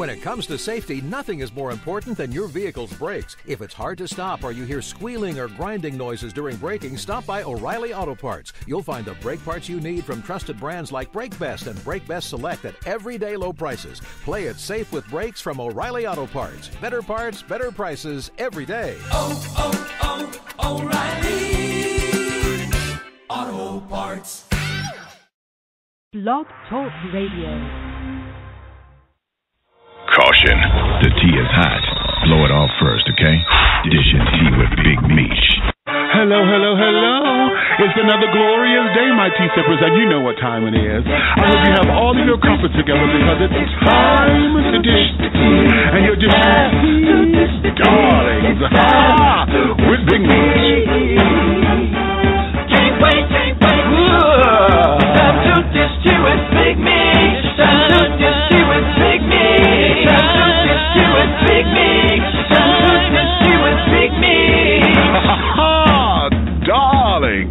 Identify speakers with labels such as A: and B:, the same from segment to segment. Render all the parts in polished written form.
A: When it comes to safety, nothing is more important than your vehicle's brakes. If it's hard to stop or you hear squealing or grinding noises during braking, stop by O'Reilly Auto Parts. You'll find the brake parts you need from trusted brands like Brake Best and Brake Best Select at everyday low prices. Play it safe with brakes from O'Reilly Auto Parts. Better parts, better prices every day.
B: O'Reilly Auto Parts.
C: Blog Talk Radio.
D: Caution, the tea is hot. Blow it off first, okay? Dishing tea with Big Meech.
E: Hello, hello, hello. It's another glorious day, my tea sippers, and you know what time it is. I hope you have all of your comfort together because it's time to dish the tea. And you're just darlings. With Big Meech.
B: Can't wait. Time to dish tea with Big Meech. Time to dish tea with Big Meech. Time to dish tea with Big Meech. Time to dish tea with Big Meech.
E: Darling.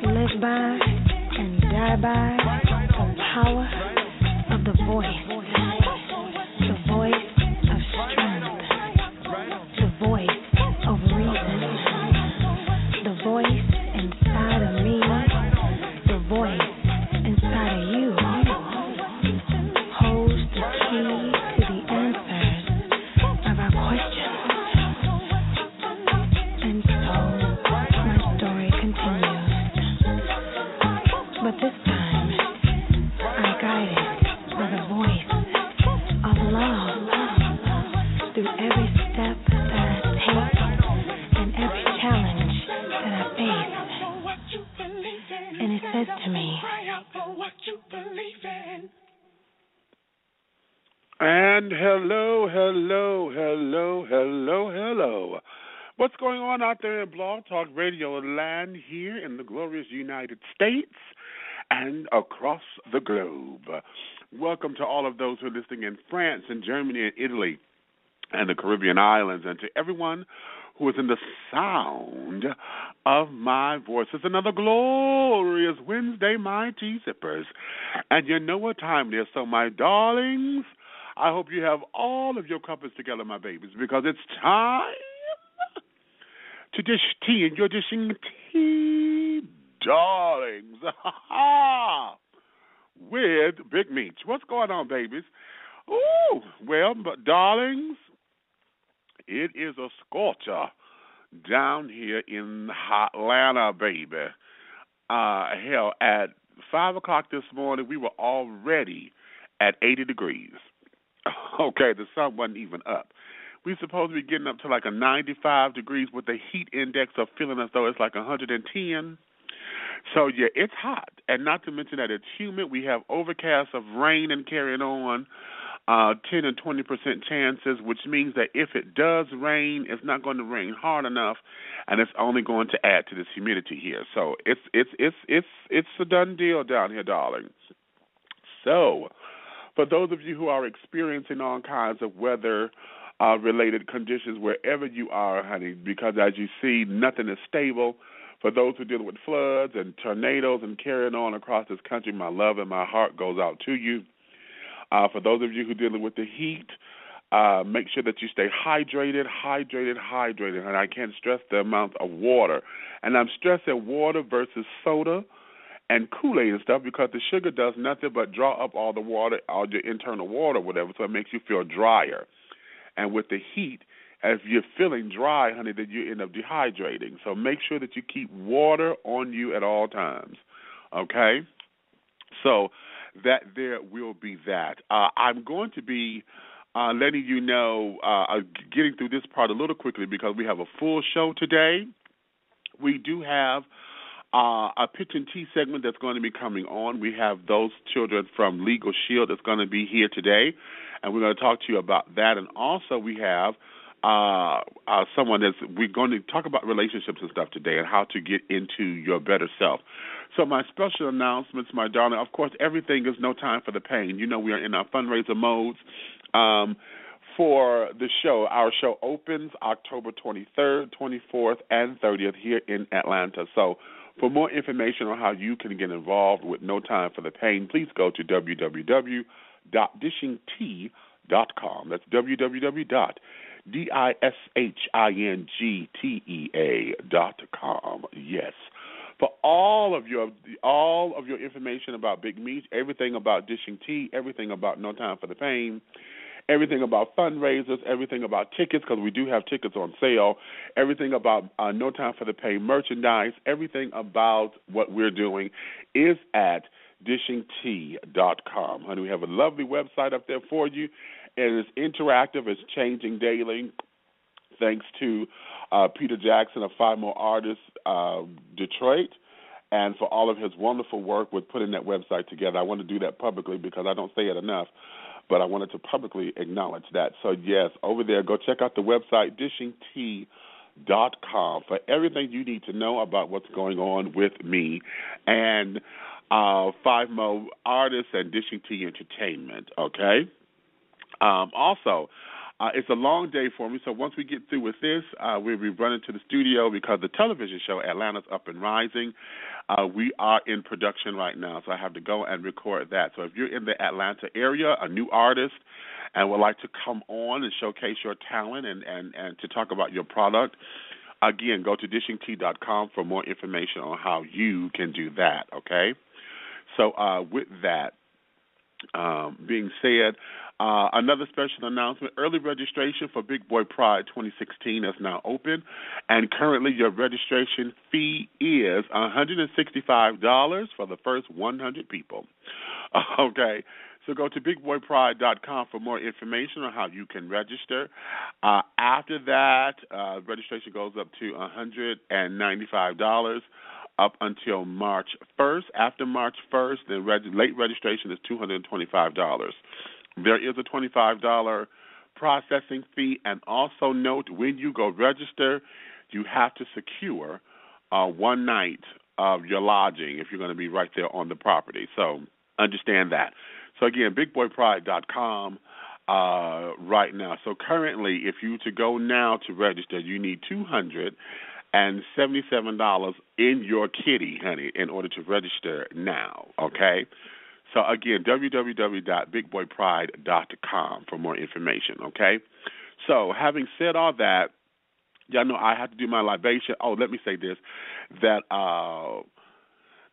F: Live by and die by the power of of the voice of strength, the voice of reason, the voice inside of me, the voice inside of you holds the key to the answers of our questions. And so my story continues. But this time, I'm guided by the voice of love through every step that I take and every challenge that I face. And it says to me,
E: and hello. What's going on out there in Blog Talk Radio land here in the glorious United States and across the globe? Welcome to all of those who are listening in France and Germany and Italy and the Caribbean islands, and to everyone who is in the sound of my voice. It's another glorious Wednesday, my tea sippers. And you know what time it is, so my darlings, I hope you have all of your cups together, my babies, because it's time to dish tea, and you're dishing tea, darlings, with Big Meech. What's going on, babies? Ooh, well, but darlings, it is a scorcher down here in Atlanta, baby. Hell, at 5 o'clock this morning, we were already at 80 degrees. Okay, the sun wasn't even up. We're supposed to be getting up to like a 95 degrees with the heat index of feeling as though it's like 110. So, yeah, it's hot. And not to mention that it's humid. We have overcasts of rain and carrying on, 10 and 20% chances, which means that if it does rain, it's not going to rain hard enough, and it's only going to add to this humidity here. So it's a done deal down here, darling. So, for those of you who are experiencing all kinds of weather-related conditions wherever you are, honey, because as you see, nothing is stable. For those who are dealing with floods and tornadoes and carrying on across this country, my love and my heart goes out to you. For those of you who are dealing with the heat, make sure that you stay hydrated. And I can't stress the amount of water. And I'm stressing water versus soda and Kool-Aid and stuff, because the sugar does nothing but draw up all the water, all your internal water, whatever, so it makes you feel drier. And with the heat, if you're feeling dry, honey, then you end up dehydrating. So make sure that you keep water on you at all times, okay? So that there will be that. I'm going to be letting you know, getting through this part a little quickly because we have a full show today. We do have a pitch and tea segment that's going to be coming on. We have those children from Legal Shield that's going to be here today, and we're going to talk to you about that. And also we have someone we're going to talk about relationships and stuff today and how to get into your better self. So my special announcements, my darling, of course, everything is No Time for the Pain. You know we are in our fundraiser modes for the show. Our show opens October 23rd, 24th, and 30th here in Atlanta. So for more information on how you can get involved with No Time for the Pain, please go to www.dishingtea.com. That's www.dishingtea.com. Yes. For all of your information about Big Meech, everything about Dishing Tea, everything about No Time for the Pain, everything about fundraisers, everything about tickets, because we do have tickets on sale, everything about No Time for the Pain merchandise, everything about what we're doing is at dishingtea.com. Honey, we have a lovely website up there for you. It is interactive. It's changing daily. Thanks to Peter Jackson of Five More Artists, Detroit, and for all of his wonderful work with putting that website together. I want to do that publicly because I don't say it enough, but I wanted to publicly acknowledge that. So, yes, over there, go check out the website, dishingtea.com, for everything you need to know about what's going on with me and Five More Artists and Dishing Tea Entertainment, okay? Also, It's a long day for me, so once we get through with this, we'll be running to the studio because the television show, Atlanta's Up and Rising, we are in production right now, so I have to go and record that. So if you're in the Atlanta area, a new artist, and would like to come on and showcase your talent and to talk about your product, again, go to dishingtea.com for more information on how you can do that, okay? So with that being said, another special announcement, early registration for Big Boy Pride 2016 is now open, and currently your registration fee is $165 for the first 100 people. Okay, so go to bigboypride.com for more information on how you can register. After that, registration goes up to $195 up until March 1st. After March 1st, then late registration is $225. There is a $25 processing fee, and also note when you go register, you have to secure 1 night of your lodging if you're going to be right there on the property. So understand that. So again, bigboypride.com right now. So currently, if you to go now to register, you need $277 in your kitty, honey, in order to register now, okay? So, again, www.bigboypride.com for more information, okay? So, having said all that, y'all know I have to do my libation. Oh, let me say this, that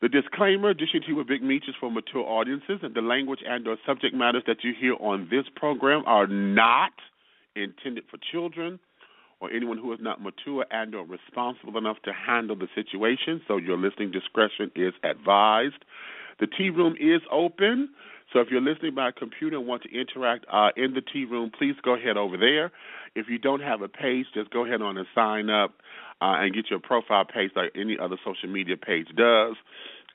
E: the disclaimer, Dishing Tea with Big Meech, is for mature audiences, and the language and or subject matters that you hear on this program are not intended for children or anyone who is not mature and or responsible enough to handle the situation, so your listening discretion is advised. The tea room is open, so if you're listening by computer and want to interact in the tea room, please go ahead over there. If you don't have a page, just go ahead on and sign up and get your profile page like any other social media page does.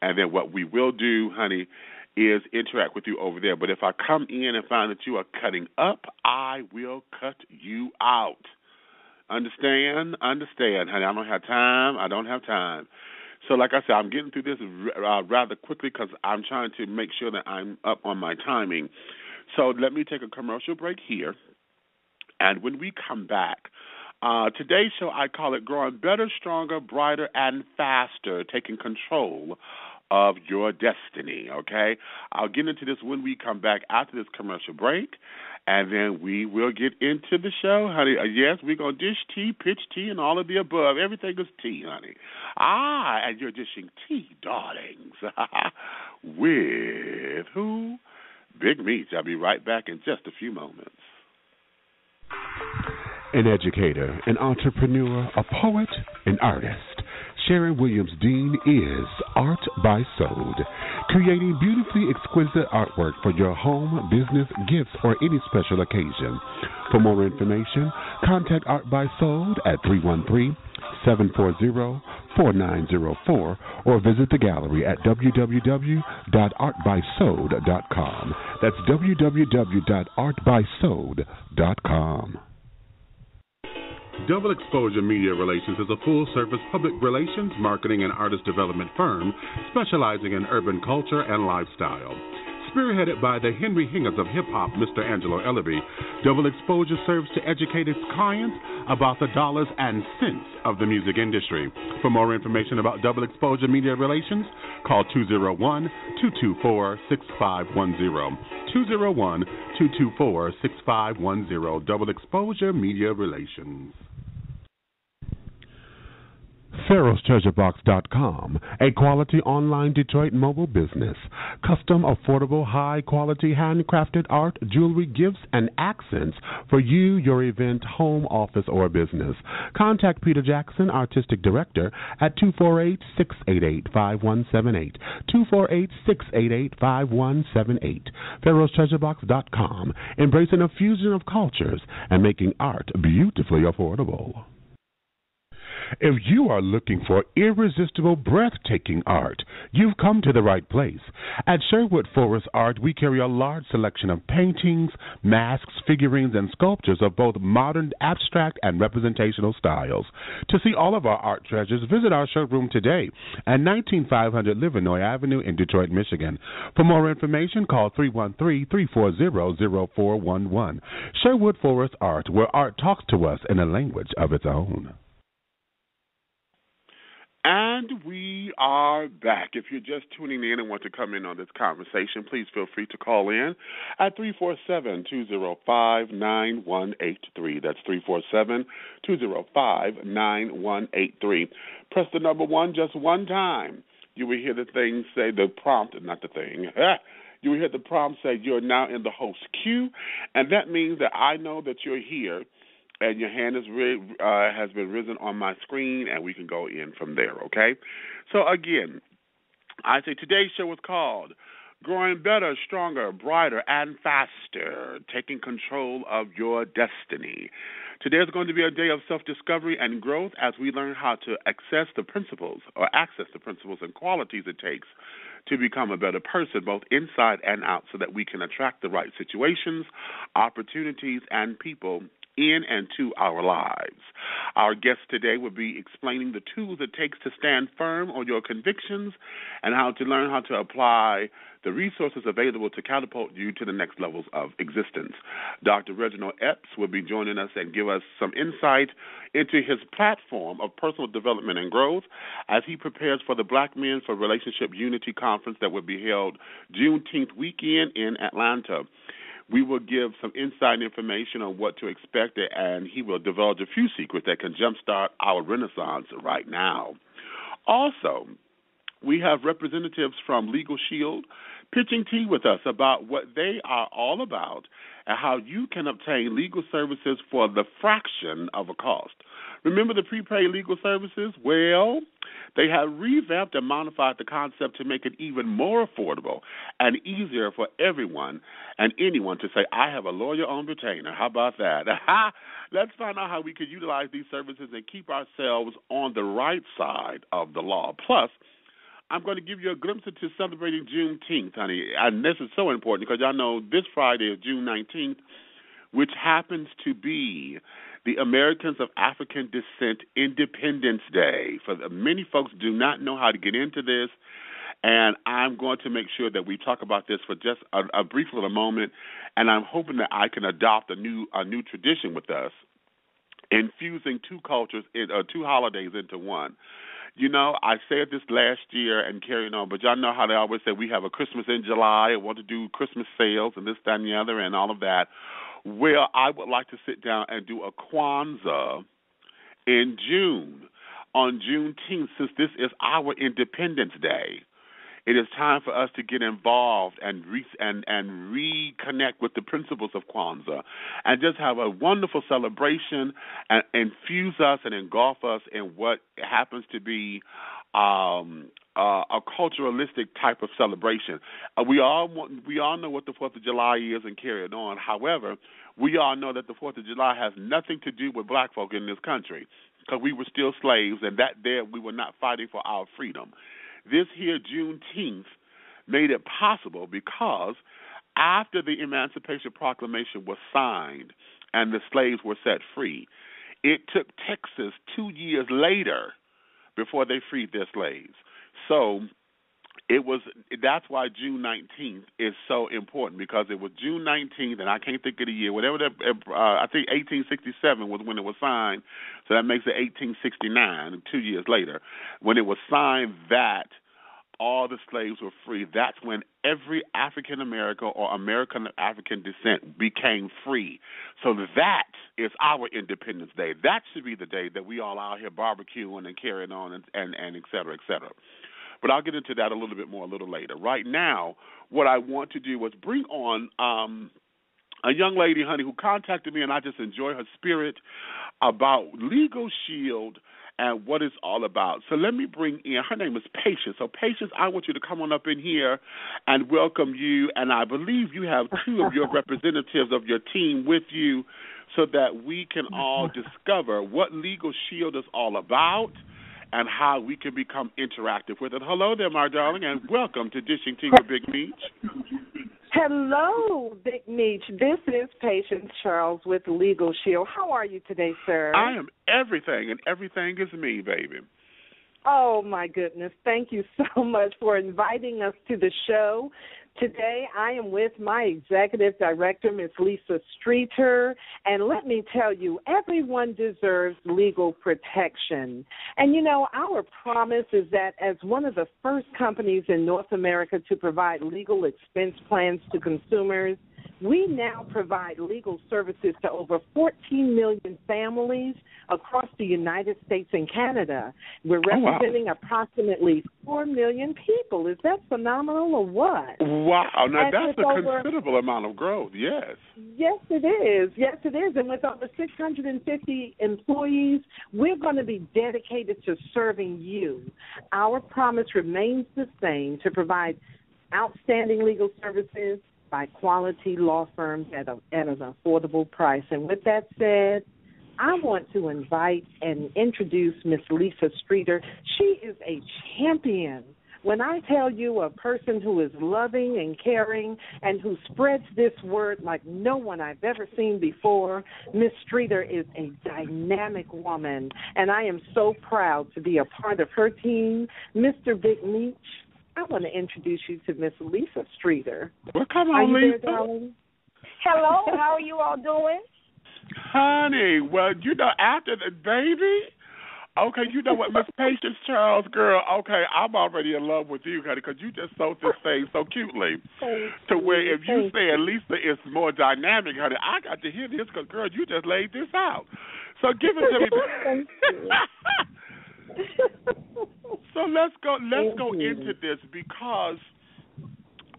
E: And then what we will do, honey, is interact with you over there. But if I come in and find that you are cutting up, I will cut you out. Understand? Understand, honey. I don't have time. So like I said, I'm getting through this rather quickly because I'm trying to make sure that I'm up on my timing. So let me take a commercial break here. And when we come back, today's show, I call it Growing Better, Stronger, Brighter, and Faster, Taking Control of Your Destiny, okay? I'll get into this when we come back after this commercial break. And then we will get into the show, honey. Yes, we're going to dish tea, pitch tea, and all of the above. Everything is tea, honey. And you're dishing tea, darlings. With who? Big Meech. I'll be right back in just a few moments.
G: An educator, an entrepreneur, a poet, an artist. Sharon Williams Dean is Art by Sode, creating beautifully exquisite artwork for your home, business, gifts, or any special occasion. For more information, contact Art by Sode at 313-740-4904 or visit the gallery at www.artbysode.com. That's www.artbysode.com. Double Exposure Media Relations is a full-service public relations, marketing, and artist development firm specializing in urban culture and lifestyle. Spearheaded by the Henry Hingers of hip-hop, Mr. Angelo Ellaby, Double Exposure serves to educate its clients about the dollars and cents of the music industry. For more information about Double Exposure Media Relations, call 201-224-6510. 201-224-6510. Double Exposure Media Relations. Pharaoh'sTreasureBox.com, a quality online Detroit mobile business. Custom, affordable, high-quality, handcrafted art, jewelry, gifts, and accents for you, your event, home, office, or business. Contact Peter Jackson, Artistic Director, at 248-688-5178. 248-688-5178. Pharaoh'sTreasureBox.com, embracing a fusion of cultures and making art beautifully affordable. If you are looking for irresistible, breathtaking art, you've come to the right place.
E: At Sherwood Forest Art, we carry a large selection of paintings, masks, figurines, and sculptures of both modern, abstract, and representational styles. To see all of our art treasures, visit our showroom today at 19500 Livernois Avenue in Detroit, Michigan. For more information, call 313-340-0411. Sherwood Forest Art, where art talks to us in a language of its own.
G: And we are back. If you're just tuning in and want to come in on this conversation, please feel free to call in at 347-205-9183. That's 347-205-9183. Press the number 1 just one time. You will hear the thing say, the prompt, not the thing. You will hear the prompt say, you're now in the host queue, and that means that I know that you're here, and your hand is has been risen on my screen, and we can go in from there, okay? So, again, I say today's show is called Growing Better, Stronger, Brighter, and Faster, Taking Control of Your Destiny. Today is going to be a day of self-discovery and growth as we learn how to access the principles and qualities it takes to become a better person, both inside and out, so that we can attract the right situations, opportunities, and people in and to our lives. Our guest today will be explaining the tools it takes to stand firm on your convictions and how to learn how to apply the resources available to catapult you to the next levels of existence. Dr. Reginald Epps will be joining us and give us some insight into his platform of personal development and growth as he prepares for the Black Men for Relationship Unity Conference that will be held Juneteenth weekend in Atlanta. We will give some inside information on what to expect, and he will divulge a few secrets that can jumpstart our renaissance right now. Also, we have representatives from Legal Shield pitching tea with us about what they are all about and how you can obtain legal services for the fraction of a cost. Remember the prepaid legal services? Well, they have revamped and modified the concept to make it even more affordable and easier for everyone and anyone to say, I have a lawyer on retainer. How about that? Let's find out how we can utilize these services and keep ourselves on the right side of the law. Plus, I'm going to give you a glimpse into celebrating Juneteenth, honey. And this is so important because y'all know this Friday is June 19th, which happens to be the Americans of African Descent Independence Day. For many folks do not know how to get into this, and I'm going to make sure that we talk about this for just a brief little moment, and I'm hoping that I can adopt a new tradition with us, infusing two cultures, two holidays into one. You know, I said this last year and carrying on, but y'all know how they always say we have a Christmas in July and want to do Christmas sales and this, that, and the other and all of that. Well, I would like to sit down and do a Kwanzaa in June, on Juneteenth, since this is our Independence Day. It is time for us to get involved and reconnect with the principles of Kwanzaa and just have a wonderful celebration and infuse us and engulf us in what happens to be a culturalistic type of celebration. We all know what the 4th of July is and carry it on. However, we all know that the 4th of July has nothing to do with black folk in this country because we were still slaves and that there we were not fighting for our freedom. This here Juneteenth made it possible because after the Emancipation Proclamation was signed and the slaves were set free, it took Texas 2 years later before they freed their slaves. So that's why June 19th is so important because it was June 19th, and I can't think of the year, whatever that, I think 1867 was when it was signed, so that makes it 1869, 2 years later. When it was signed that all the slaves were free, that's when every African American or American of African descent became free. So that is our Independence Day. That should be the day that we all out here barbecuing and carrying on and et cetera, et cetera. But I'll get into that a little bit more a little later. Right now, what I want to do was bring on a young lady, honey, who contacted me, and I just enjoy her spirit about Legal Shield and what it's all about. So let me bring in, her name is Patience. So Patience, I want you to come on up in here and welcome you. And I believe you have two of your representatives of your team with you so that we can all discover what Legal Shield is all about
E: and how we can become interactive with it. Hello there, my darling, and welcome to Dishing Tea with Big Meech.
H: Hello, Big Meech. This is Patience Charles with Legal Shield. How are you today, sir?
E: I am everything, and everything is me, baby.
H: Oh, my goodness. Thank you so much for inviting us to the show. Today, I am with my executive director, Ms. Lisa Streeter, and let me tell you, everyone deserves legal protection. And, you know, our promise is that as one of the first companies in North America to provide legal expense plans to consumers, we now provide legal services to over 14 million families across the United States and Canada. We're representing approximately 4 million people. Is that phenomenal or what?
E: Wow. Now, that's a considerable amount of growth, yes.
H: Yes, it is. Yes, it is. And with over 650 employees, we're going to be dedicated to serving you. Our promise remains the same, to provide outstanding legal services by quality law firms at an affordable price. And with that said, I want to invite and introduce Ms. Lisa Streeter. She is a champion. When I tell you a person who is loving and caring and who spreads this word like no one I've ever seen before, Ms. Streeter is a dynamic woman, and I am so proud to be a part of her team. Mr. Big Meech, I want to introduce you to Miss Lisa Streeter.
E: Well, come on,
H: are you
E: Lisa.
H: there, darling?
I: Hello, how are you all doing?
E: Honey, well, you know, after the baby, okay, you know what, Miss Patience Charles, girl, okay, I'm already in love with you, honey, because you just sold this thing so cutely. To where if you say Lisa is more dynamic, honey, I got to hear this because, girl, you just laid this out. So give it to me. So let's go into this, because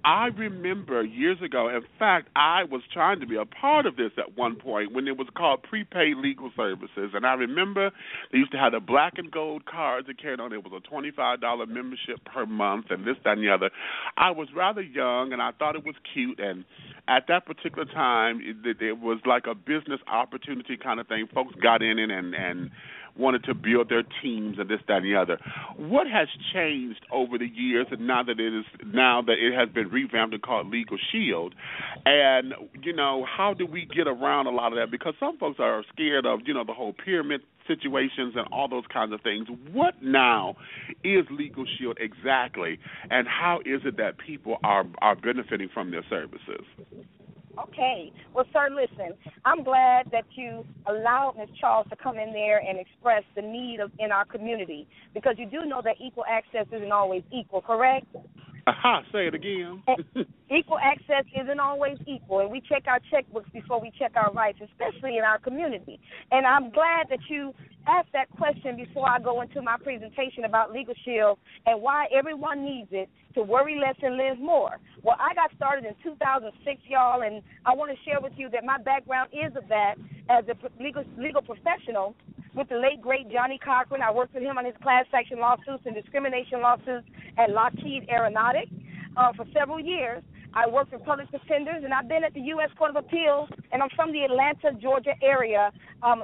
E: I remember years ago, in fact, I was trying to be a part of this at one point when it was called prepaid legal services. And I remember they used to have the black and gold cards that carried on. It was a $25 membership per month and this, that, and the other. I was rather young, and I thought it was cute. And at that particular time, it was like a business opportunity kind of thing. Folks got in it and wanted to build their teams and this, that, and the other. What has changed over the years, and now that it has been revamped and called Legal Shield? And, you know, how do we get around a lot of that? Because some folks are scared of, you know, the whole pyramid situations and all those kinds of things. What now is Legal Shield exactly, and how is it that people are benefiting from their services?
I: Okay. Well, sir, listen, I'm glad that you allowed Ms. Charles to come in there and express the need in our community, because you do know that equal access isn't always equal, correct?
E: Aha, say it again.
I: Equal access isn't always equal, and we check our checkbooks before we check our rights, especially in our community. And I'm glad that you asked that question before I go into my presentation about Legal Shield and why everyone needs it to worry less and live more. Well, I got started in 2006, y'all, and I want to share with you that my background is of that as a legal professional with the late, great Johnny Cochran. I worked with him on his class action lawsuits and discrimination lawsuits at Lockheed Aeronautics for several years. I worked with public defenders, and I've been at the U.S. Court of Appeals, and I'm from the Atlanta, Georgia area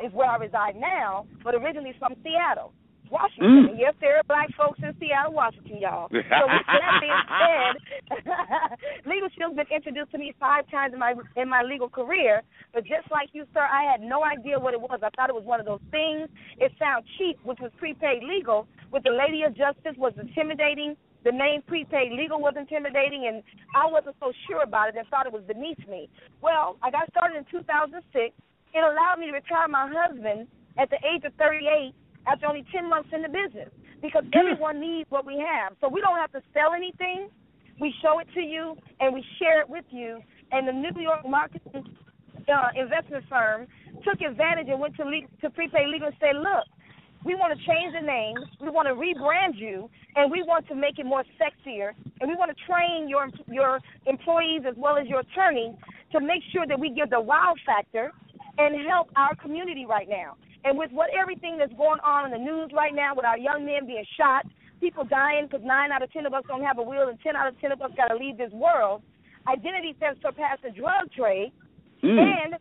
I: is where I reside now, but originally from Seattle, Washington. And yes, there are black folks in Seattle, Washington, y'all. So with that being said, Legal Shield's been introduced to me 5 times in my legal career, but just like you, sir, I had no idea what it was. I thought it was one of those things. It sounded cheap, which was prepaid legal, with the Lady of Justice was intimidating. The name prepaid legal was intimidating, and I wasn't so sure about it and thought it was beneath me. Well, I got started in 2006. It allowed me to retire my husband at the age of 38 after only 10 months in the business, because everyone needs what we have. So we don't have to sell anything. We show it to you, and we share it with you. And the New York marketing investment firm took advantage and went to prepaid legal and said, look, we want to change the name, we want to rebrand you, and we want to make it more sexier, and we want to train your employees as well as your attorney to make sure that we give the wow factor and help our community right now. And with everything that's going on in the news right now, with our young men being shot, people dying because 9 out of 10 of us don't have a will and 10 out of 10 of us got to leave this world, identity theft surpassed the drug trade. And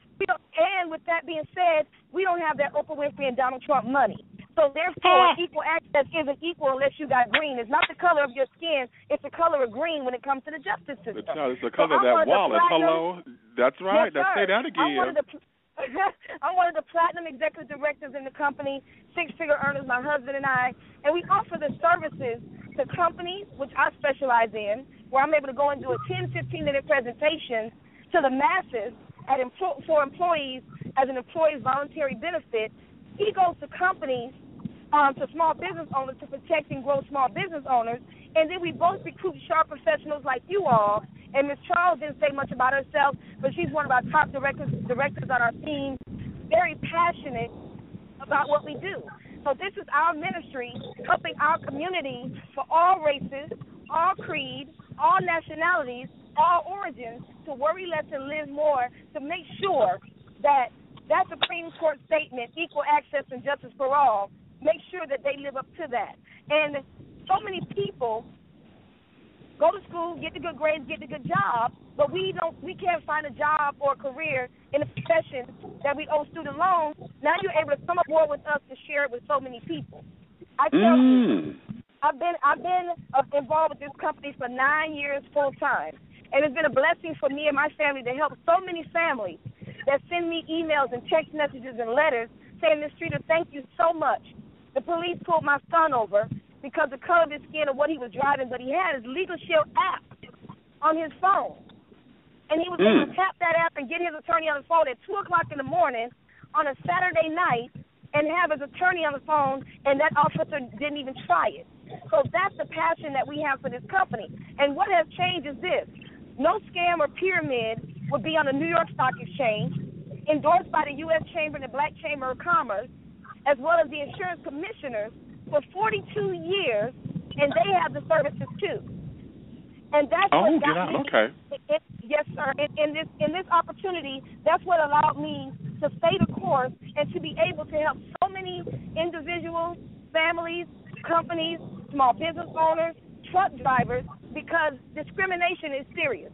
I: with that being said, we don't have that Oprah Winfrey and Donald Trump money. So therefore, equal access isn't equal unless you got green. It's not the color of your skin. It's the color of green when it comes to the justice system.
J: It's the color of that wallet. Hello. That's right.
I: Yes,
J: Say that again.
I: I'm one of the platinum executive directors in the company, six-figure earners, my husband and I, and we offer the services to companies, which I specialize in, where I'm able to go and do a 10, 15-minute presentation to the masses for employees as an employee's voluntary benefit. He goes to companies, to small business owners to protect and grow small business owners, and then we both recruit sharp professionals like you all. And Ms. Charles didn't say much about herself, but she's one of our top directors on our team, very passionate about what we do. So this is our ministry, helping our community for all races, all creed, all nationalities, all origins, to worry less and live more, to make sure that Supreme Court statement, equal access and justice for all, make sure that they live up to that. And so many people go to school, get the good grades, get the good job, but we can't find a job or a career in a profession that we owe student loans. Now you're able to come aboard with us to share it with so many people. I tell you, I've been involved with this company for 9 years full time, and it's been a blessing for me and my family to help so many families that send me emails and text messages and letters saying, Ms. Streeter, thank you so much. The police pulled my son over because the color of his skin or what he was driving, but he had his Legal Shield app on his phone. And he was able to tap that app and get his attorney on the phone at 2 o'clock in the morning on a Saturday night and have his attorney on the phone, and that officer didn't even try it. So that's the passion that we have for this company. And what has changed is this. No scam or pyramid would be on the New York Stock Exchange, endorsed by the U.S. Chamber and the Black Chamber of Commerce, as well as the insurance commissioners for 42 years, and they have the services too. And that's what got me.
J: Okay.
I: Yes, sir. In this opportunity, that's what allowed me to stay the course and to be able to help so many individuals, families, companies, small business owners, truck drivers, because discrimination is serious.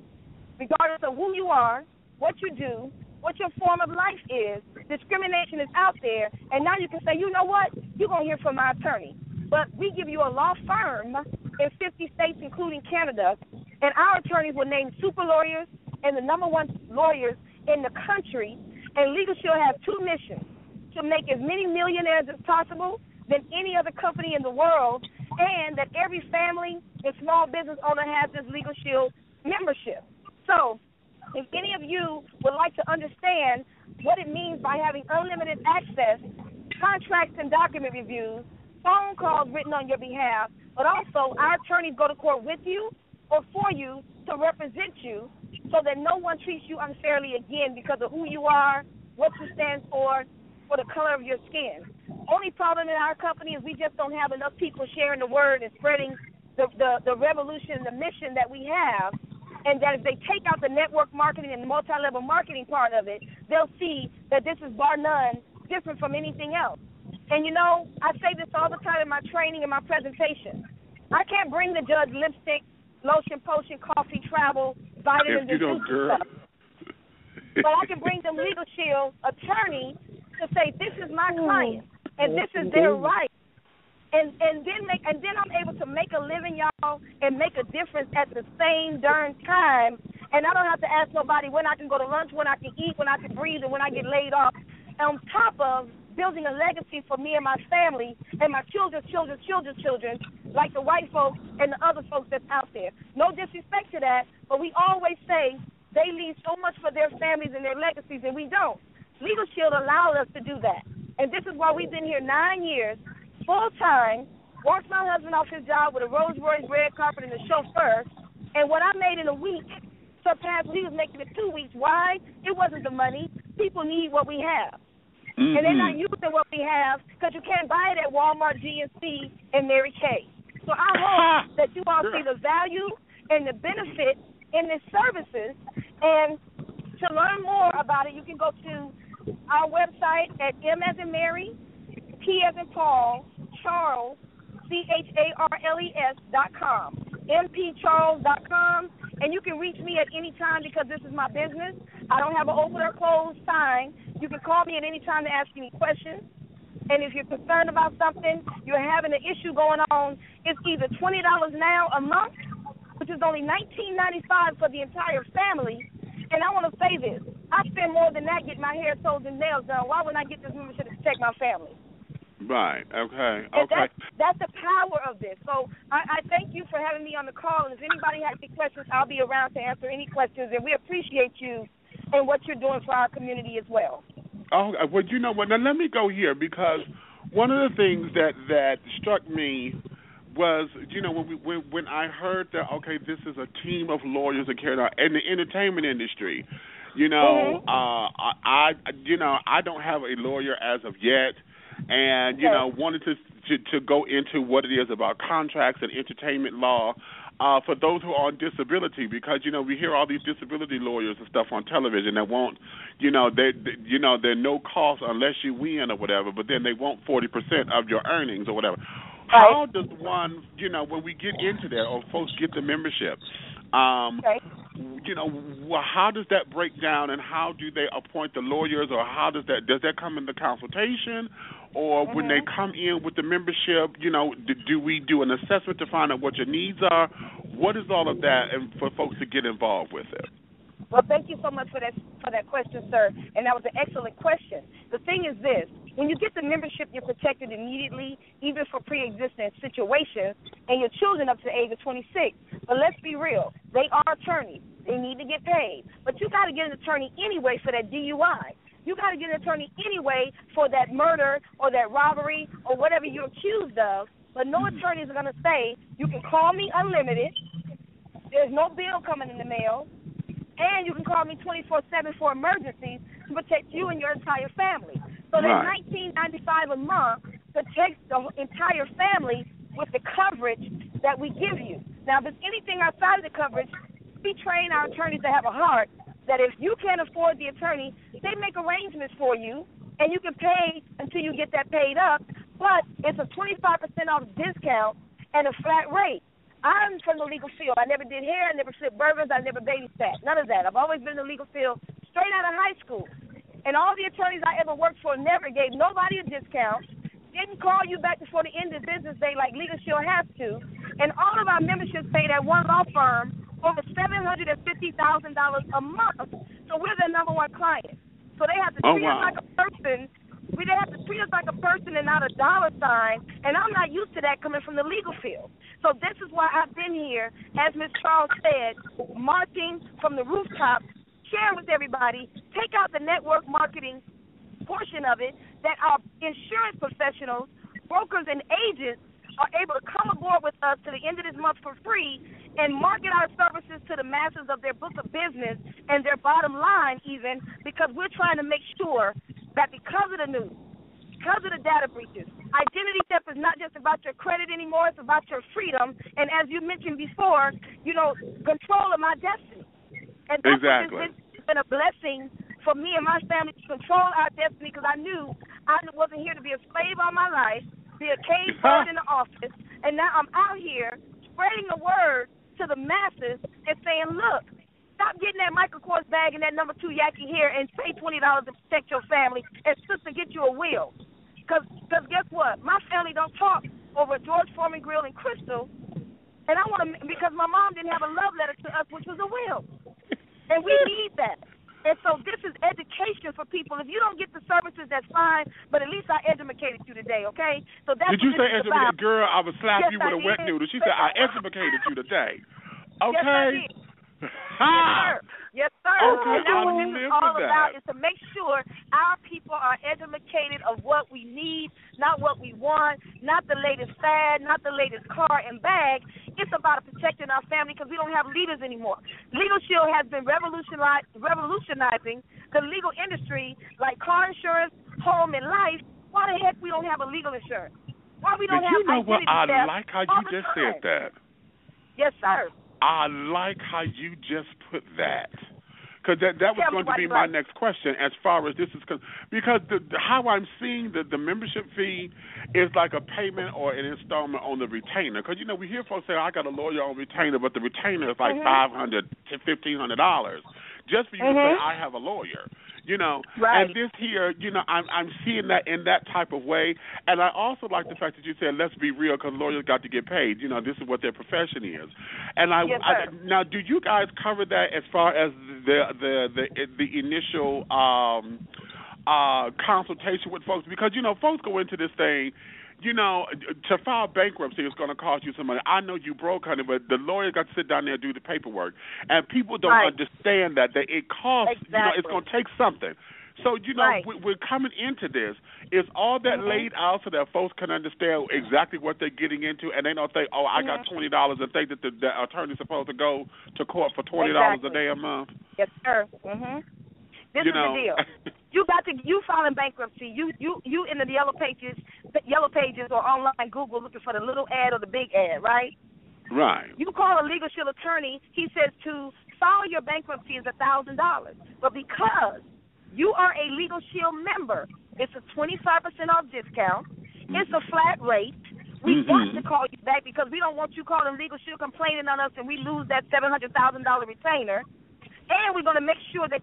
I: Regardless of who you are, what you do, what your form of life is, discrimination is out there, and now you can say, you know what, you're going to hear from my attorney. But we give you a law firm in 50 states, including Canada, and our attorneys will name super lawyers and the number one lawyers in the country, and Legal Shield has two missions: to make as many millionaires as possible than any other company in the world, and that every family and small business owner has this Legal Shield membership. So if any of you would like to understand what it means by having unlimited access, contracts and document reviews, phone calls written on your behalf, but also our attorneys go to court with you or for you to represent you so that no one treats you unfairly again because of who you are, what you stand for the color of your skin. Only problem in our company is we just don't have enough people sharing the word and spreading the revolution and the mission that we have, and that if they take out the network marketing and the multi-level marketing part of it, they'll see that this is bar none different from anything else. And, you know, I say this all the time in my training and my presentation. I can't bring the judge lipstick, lotion, potion, coffee, travel, vitamins, and stuff. But I can bring them Legal Shield attorney to say, this is my client, and this is their right. And then I'm able to make a living, y'all, and make a difference at the same darn time. And I don't have to ask nobody when I can go to lunch, when I can eat, when I can breathe, and when I get laid off. On top of building a legacy for me and my family and my children's children, like the white folks and the other folks that's out there. No disrespect to that, but we always say they leave so much for their families and their legacies, and we don't. Legal Shield allowed us to do that. And this is why we've been here 9 years, full-time, walked my husband off his job with a Rolls-Royce red carpet and a chauffeur, and what I made in a week surpassed what he was making in 2 weeks. Why? It wasn't the money. People need what we have. Mm-hmm. And they're not using what we have because you can't buy it at Walmart, GNC, and Mary Kay. So I hope that you all see the value and the benefit in these services. And to learn more about it, you can go to our website at M as in Mary, P as in Paul, Charles, CHARLES.com, mpcharles.com, and you can reach me at any time because this is my business. I don't have an open or closed sign. You can call me at any time to ask any questions. And if you're concerned about something, you're having an issue going on, it's either $20 now a month, which is only $19.95 for the entire family. And I want to say this. I spend more than that getting my hair, toes, and nails done. Why wouldn't I get this membership to protect my family?
J: Right. Okay.
I: That's the power of this. So I thank you for having me on the call. And if anybody has any questions, I'll be around to answer any questions. And we appreciate you and what you're doing for our community as well.
J: Oh, well, you know what? Now let me go here, because one of the things that struck me was, you know, when I heard that, okay, this is a team of lawyers that carry out in the entertainment industry. You know, I don't have a lawyer as of yet, and you know, wanted to go into what it is about contracts and entertainment law. For those who are on disability, because, you know, we hear all these disability lawyers and stuff on television that won't, you know, they're no cost unless you win or whatever, but then they want 40% of your earnings or whatever. How does one, you know, when we get into that, or folks get the membership, you know, how does that break down, and how do they appoint the lawyers, or how does that come into consultation? Or when they come in with the membership, you know, do we do an assessment to find out what your needs are? What is all of that, and for folks to get involved with it?
I: Well, thank you so much for that question, sir. And that was an excellent question. The thing is this. When you get the membership, you're protected immediately, even for pre-existing situations, and your children up to the age of 26. But let's be real. They are attorneys. They need to get paid. But you got to get an attorney anyway for that DUI. You got to get an attorney anyway for that murder or that robbery or whatever you're accused of. But no attorneys are going to say, you can call me unlimited, there's no bill coming in the mail, and you can call me 24/7 for emergencies to protect you and your entire family. So that $19.95 a month protects the entire family with the coverage that we give you. Now, if there's anything outside of the coverage, we train our attorneys to have a heart that if you can't afford the attorney, they make arrangements for you, and you can pay until you get that paid up, but it's a 25% off discount and a flat rate. I'm from the legal field. I never did hair. I never flipped burgers. I never babysat. None of that. I've always been in the legal field straight out of high school. And all the attorneys I ever worked for never gave nobody a discount, didn't call you back before the end of business day like Legal Shield has to, and all of our memberships paid at one law firm over $750,000 a month. So we're their number one client. So they have to treat us like a person. They have to treat us like a person and not a dollar sign. And I'm not used to that coming from the legal field. So this is why I've been here, as Ms. Charles said, marching from the rooftops, sharing with everybody, take out the network marketing portion of it, that our insurance professionals, brokers, and agents are able to come aboard with us to the end of this month for free and market our services to the masses of their book of business and their bottom line even, because we're trying to make sure that because of the news, because of the data breaches, identity theft is not just about your credit anymore, it's about your freedom. And as you mentioned before, you know, control of my destiny. And that's been a blessing for me and my family to control our destiny, because I knew I wasn't here to be a slave all my life, be a cage bird in the office, and now I'm out here spreading the word to the masses and saying, look, stop getting that Michael Kors bag and that number 2 Yaki hair and pay $20 to protect your family, and sister, get you a will. Because guess what? My family don't talk over George Foreman Grill and Crystal, and I want to, because my mom didn't have a love letter to us, which was a will. And we need that. And so this is education for people. If you don't get the services, that's fine, but at least I educated you today, okay? So that's
J: Did you say educated? Girl, I would slap you with a wet noodle. She said, I educated you today. Okay?
I: Yes, sir. Yes, sir.
J: Okay,
I: and that's what this is all about, is to make sure our people are educated of what we need, not what we want, not the latest fad, not the latest car and bag. It's about protecting our family, because we don't have leaders anymore. Legal Shield has been revolutionizing the legal industry, like car insurance, home, and life. Why the heck we don't have a legal insurance? Why we don't have identity theft?
J: I like how you just said that.
I: Yes, sir.
J: I like how you just put that, because that was going to be my next question as far as this is concerned. Because how I'm seeing the membership fee is like a payment or an installment on the retainer. Because, you know, we hear folks say, I got a lawyer on retainer, but the retainer is like $500 to $1,500 just for you to say, I have a lawyer. You know,
I: Right.
J: and this here, you know, I'm seeing that in that type of way, and I also like the fact that you said, "Let's be real," because lawyers got to get paid. You know, this is what their profession is. And
I: Yes, sir.
J: now, do you guys cover that as far as the initial consultation with folks? Because you know, folks go into this thing. You know, to file bankruptcy is going to cost you some money. I know you broke, honey, but the lawyer got to sit down there and do the paperwork. And people don't understand that it costs, you know, it's going to take something. So, you know, we're coming into this. Is all that laid out so that folks can understand exactly what they're getting into, and they don't think, oh, I got $20 and think that the attorney's supposed to go to court for $20 a day a month?
I: Yes, sir. This is the deal. You filing bankruptcy. You in the yellow pages or online Google looking for the little ad or the big ad, right?
J: Right.
I: You call a Legal Shield attorney. He says to file your bankruptcy is $1,000, but because you are a Legal Shield member, it's a 25% off discount. It's a flat rate. We got to call you back because we don't want you calling Legal Shield complaining on us and we lose that $700,000 retainer. And we're going to make sure that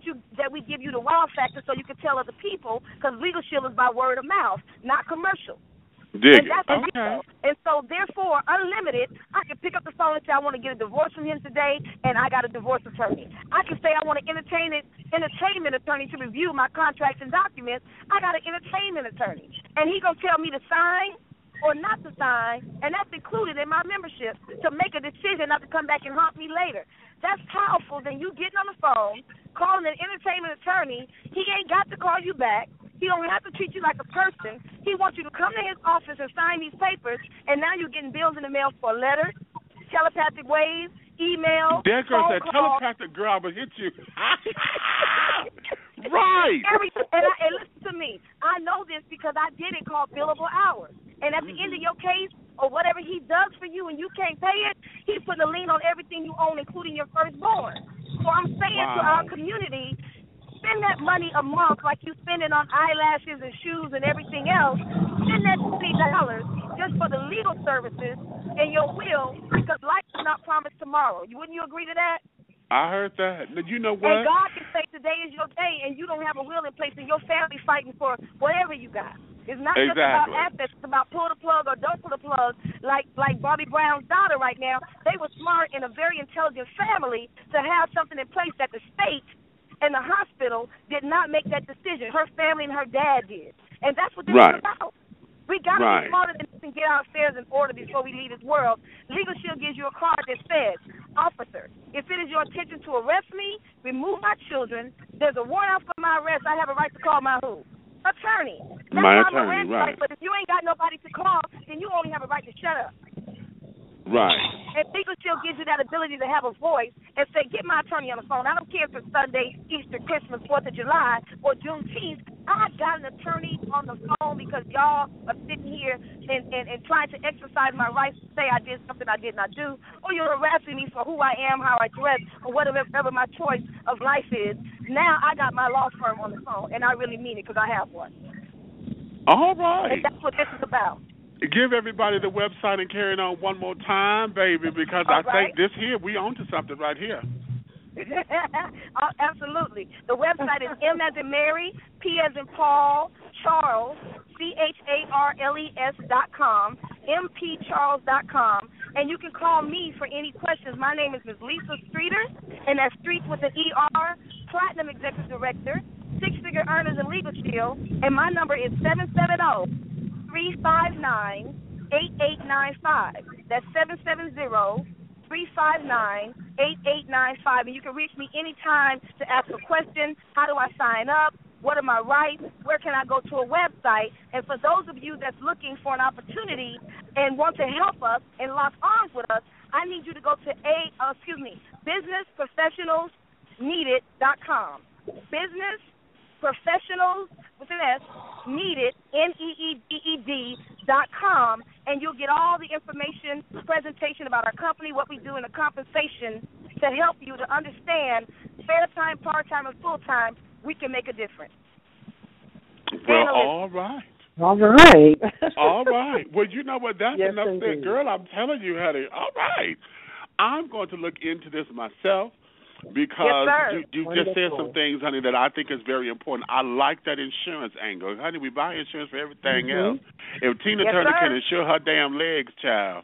I: we give you the wow factor so you can tell other people, because Legal Shield is by word of mouth, not commercial.
J: Dig
I: and that's okay. And so, therefore, unlimited, I can pick up the phone and say I want to get a divorce from him today, and I got a divorce attorney. I can say I want an entertainment attorney to review my contracts and documents. I got an entertainment attorney. And he's going to tell me to sign or not to sign, and that's included in my membership, to make a decision not to come back and haunt me later. That's powerful than you getting on the phone, calling an entertainment attorney. He ain't got to call you back. He don't have to treat you like a person. He wants you to come to his office and sign these papers, and now you're getting bills in the mail for letters, telepathic waves, email,
J: that girl
I: phone
J: said
I: call.
J: telepathic girl, I will hit you. Right.
I: And listen to me. I know this because I did it called billable hours. And at the end of your case, or whatever he does for you and you can't pay it, he's putting a lien on everything you own, including your firstborn. So I'm saying to our community, spend that money a month like you spend it on eyelashes and shoes and everything else. Spend that $20 just for the legal services and your will, because life is not promised tomorrow. Wouldn't you agree to that?
J: I heard that. You know what?
I: And God can say today is your day, and you don't have a will in place, and your family fighting for whatever you got. It's not just about assets. It's about pull the plug or don't pull the plug. Like Bobby Brown's daughter right now, they were smart and a very intelligent family to have something in place that the state and the hospital did not make that decision. Her family and her dad did. And that's what this is about. We got to be smarter than this and get our affairs in order before we leave this world. Legal Shield gives you a card that says, officer, if it is your intention to arrest me, remove my children, there's a warrant out for my arrest, I have a right to call my who? Attorney. That's
J: my attorney, right.
I: But if you ain't got nobody to call, then you only have a right to shut up.
J: Right.
I: And Legal Shield gives you that ability to have a voice and say, get my attorney on the phone. I don't care if it's Sunday, Easter, Christmas, 4th of July, or Juneteenth. I got an attorney on the phone because y'all are sitting here and trying to exercise my rights to say I did something I did not do, or you're harassing me for who I am, how I dress, or whatever my choice of life is. Now I got my law firm on the phone, and I really mean it because I have one.
J: All right.
I: And that's what this is about.
J: Give everybody the website and carry it on one more time, baby, because I think this here, we on to something right here.
I: Absolutely. The website is M as in Mary, P as in Paul, Charles, CHARLES.com, MPCharles.com, and you can call me for any questions. My name is Ms. Lisa Streeter, and that's Streets with an ER, Platinum Executive Director, Six-Figure Earners and Legal Shield, and my number is 770-359-8895. That's 770-359-8895. And you can reach me anytime to ask a question. How do I sign up? What are my rights? Where can I go to a website? And for those of you that's looking for an opportunity and want to help us and lock arms with us, I need you to go to businessprofessionalsneeded.com. Businessprofessionals with an S, needed, NEEDED.com, and you'll get all the information, presentation about our company, what we do, and the compensation to help you to understand fair time, part-time, and full-time, we can make a difference.
J: Well, all right.
H: All right.
J: All right. Well, you know what? That's
H: yes,
J: enough said, girl. I'm telling you, honey. All right. I'm going to look into this myself. because
I: yes,
J: you just said some things, honey, that I think is very important. I like that insurance angle. Honey, we buy insurance for everything else. If Tina Turner can insure her damn legs, child.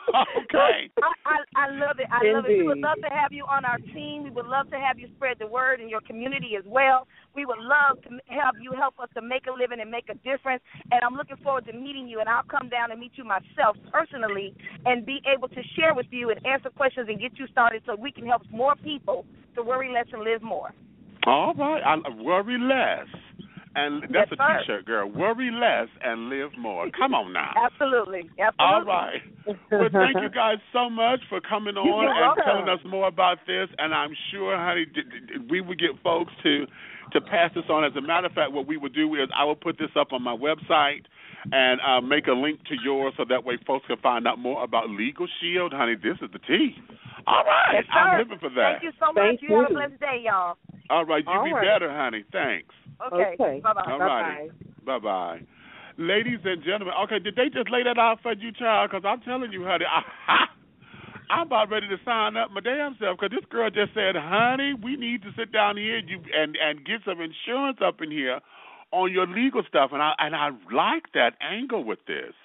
J: Okay.
I: I love it. I love it. We would love to have you on our team. We would love to have you spread the word in your community as well. We would love to have you help us to make a living and make a difference. And I'm looking forward to meeting you. And I'll come down and meet you myself personally and be able to share with you and answer questions and get you started so we can help more people to worry less and live more.
J: All right. Worry less. And that's
I: yes,
J: a T-shirt, girl. Worry less and live more. Come on now.
I: Absolutely.
J: All right. Well, thank you guys so much for coming on and telling us more about this. And I'm sure, honey, we would get folks to pass this on. As a matter of fact, what we would do is I will put this up on my website and make a link to yours so that way folks can find out more about Legal Shield. Honey, this is the tea. All right.
I: Yes,
J: I'm living for that.
I: Thank you so much. You have a blessed day, y'all.
J: All right. You be better, honey. Thanks.
I: Okay. Bye-bye.
J: All righty. Bye-bye. Ladies and gentlemen, okay, did they just lay that out for you, child? Because I'm telling you, honey, I'm about ready to sign up my damn self because this girl just said, honey, we need to sit down here and get some insurance up in here on your legal stuff. And I like that angle with this.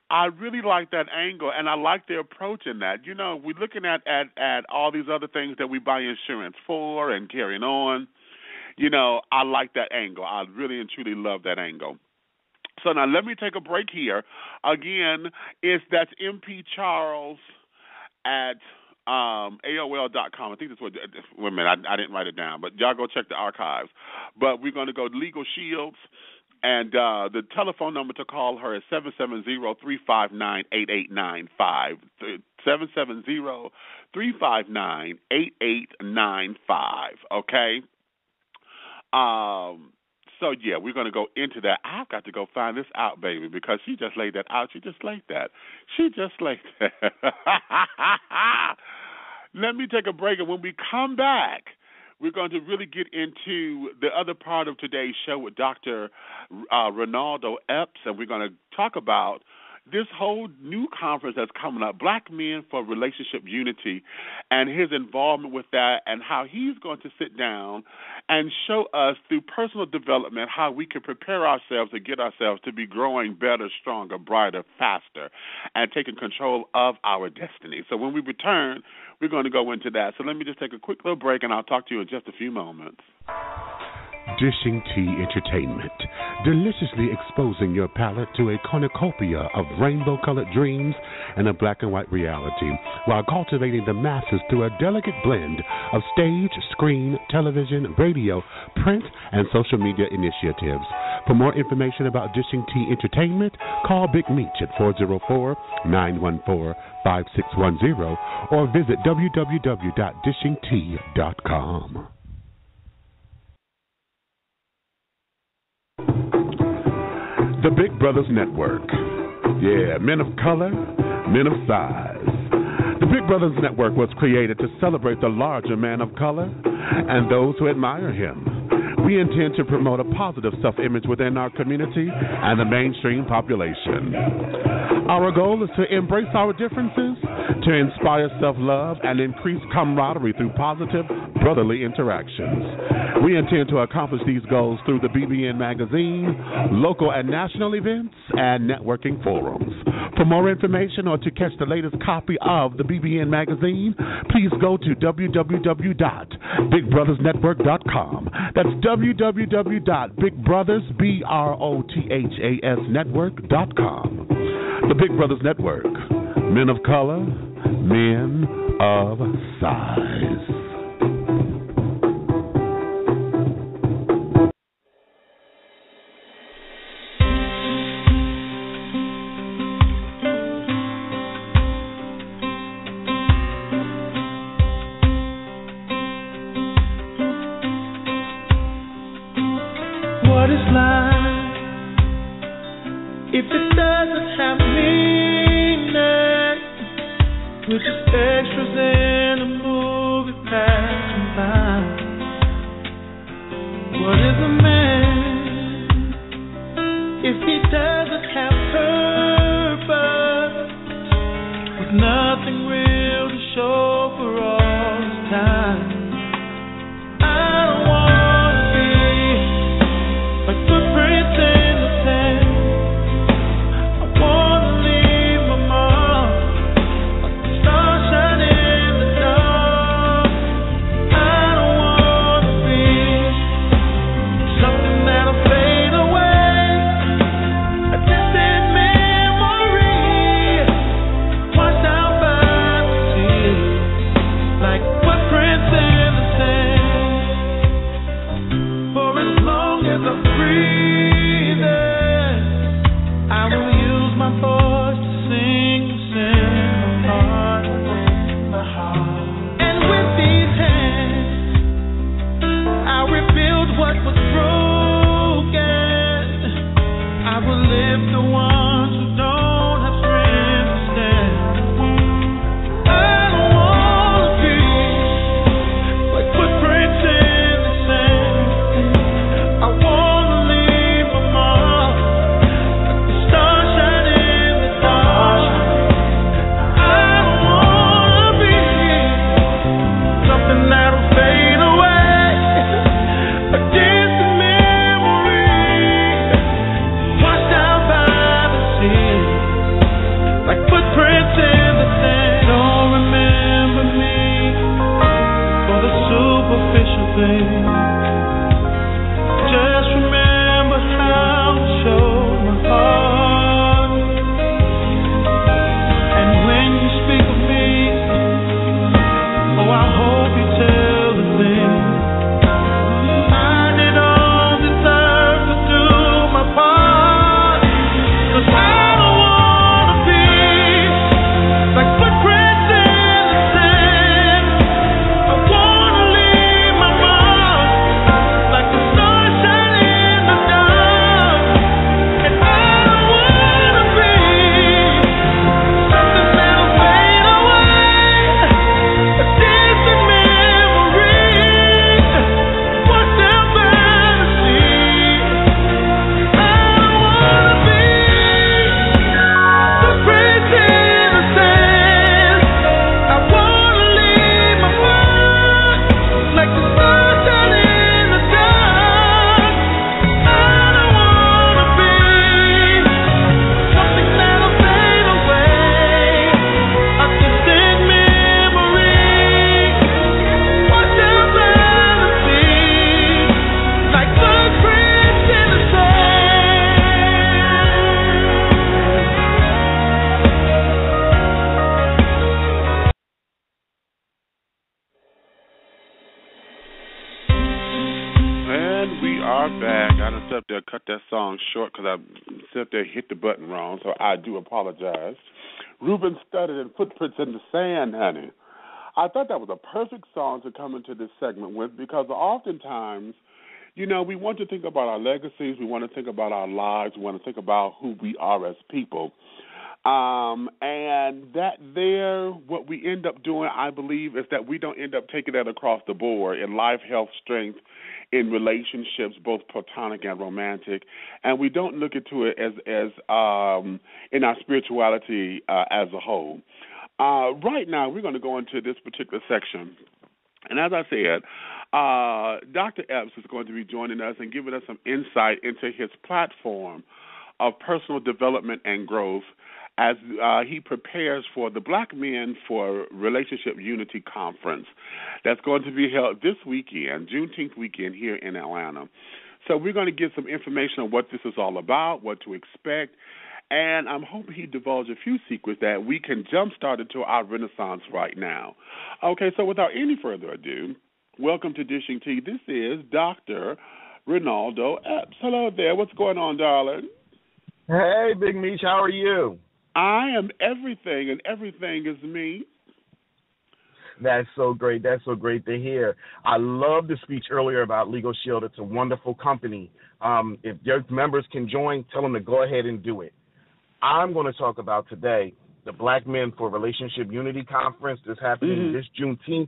J: I really like that angle, and I like the approach in that. You know, we're looking at all these other things that we buy insurance for and carrying on. You know, I like that angle. I really and truly love that angle. So now let me take a break here. Again, that's MP Charles at AOL.com. I think that's what, wait a minute, I didn't write it down, but y'all go check the archives. But we're going to go to Legal Shields, and the telephone number to call her is 770-359-8895. 770-359-8895, okay? So, yeah, we're going to go into that. I've got to go find this out, baby, because she just laid that out. She just laid that. Let me take a break, and when we come back, we're going to really get into the other part of today's show with Dr. Ronaldo Epps, and we're going to talk about this whole new conference that's coming up, Black Men for Relationship Unity, and his involvement with that and how he's going to sit down and show us through personal development how we can prepare ourselves to get ourselves to be growing better, stronger, brighter, faster, and taking control of our destiny. So when we return, we're going to go into that. So let me just take a quick little break, and I'll talk to you in just a few moments.
G: Dishing Tea Entertainment, deliciously exposing your palate to a cornucopia of rainbow-colored dreams and a black and white reality, while cultivating the masses through a delicate blend of stage, screen, television, radio, print, and social media initiatives. For more information about Dishing Tea Entertainment, call Big Meech at 404-914-5610 or visit www.dishingtea.com. The Big Brothers Network. Yeah, men of color, men of size. The Big Brothers Network was created to celebrate the larger man of color and those who admire him. We intend to promote a positive self-image within our community and the mainstream population. Our goal is to embrace our differences, to inspire self-love, and increase camaraderie through positive, brotherly interactions. We intend to accomplish these goals through the BBN Magazine, local and national events, and networking forums. For more information or to catch the latest copy of the BBN Magazine, please go to www.bigbrothersnetwork.com. That's www.bigbrothersnetwork.com. The Big Brothers Network. Men of color, men of size.
B: What is life if it doesn't have meaning? We're just extras in a movie passing by. What is a man if he doesn't have purpose, with nothing real to show?
K: thing. Just remember how to show my heart. And when you speak of me, oh, I hope you tell the thing. I did all deserve to do my part. 'Cause I don't wanna be like footprints in the sand. I wanna leave my mark like the sunshine in the dark. And I don't wanna be something that'll fade away, a distant memory, washed down by the sea. I don't wanna be footprints in the sand. I wanna leave my mark like the sunshine in the dark. I don't wanna be something that'll fade away, a distant memory, washed down by the sea, like footprints in the sand.
J: And we are back. I done sit up there, cut that song short because I sit up there, hit the button wrong, so I do apologize. Ruben Studdard and Footprints in the Sand, honey. I thought that was a perfect song to come into this segment with because oftentimes, you know, we want to think about our legacies, we want to think about our lives, we want to think about who we are as people. And that there, what we end up doing, I believe, is that we don't end up taking that across the board in life, health, strength, in relationships, both platonic and romantic, and we don't look into it as in our spirituality as a whole. Right now, we're going to go into this particular section, and as I said, Dr. Epps is going to be joining us and giving us some insight into his platform of personal development and growth as he prepares for the Black Men for Relationship Unity Conference that's going to be held this weekend, Juneteenth weekend, here in Atlanta. So we're going to get some information on what this is all about, what to expect, and I'm hoping he divulges a few secrets that we can jumpstart into our renaissance right now. Okay, so without any further ado, welcome to Dishing Tea. This is Dr. Ronaldo Epps. Hello there. What's going on, darling?
L: Hey, Big Meech. How are you?
J: I am everything, and everything is me.
L: That's so great. That's so great to hear. I love the speech earlier about Legal Shield. It's a wonderful company. If your members can join, tell them to go ahead and do it. I'm going to talk about today the Black Men for Relationship Unity Conference that's happening this Juneteenth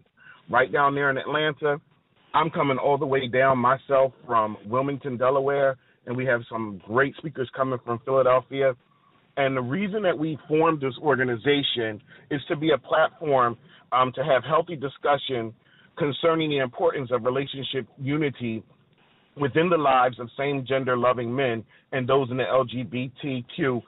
L: right down there in Atlanta. I'm coming all the way down myself from Wilmington, Delaware, and we have some great speakers coming from Philadelphia. And the reason that we formed this organization is to be a platform to have healthy discussion concerning the importance of relationship unity within the lives of same-gender loving men and those in the LGBTQ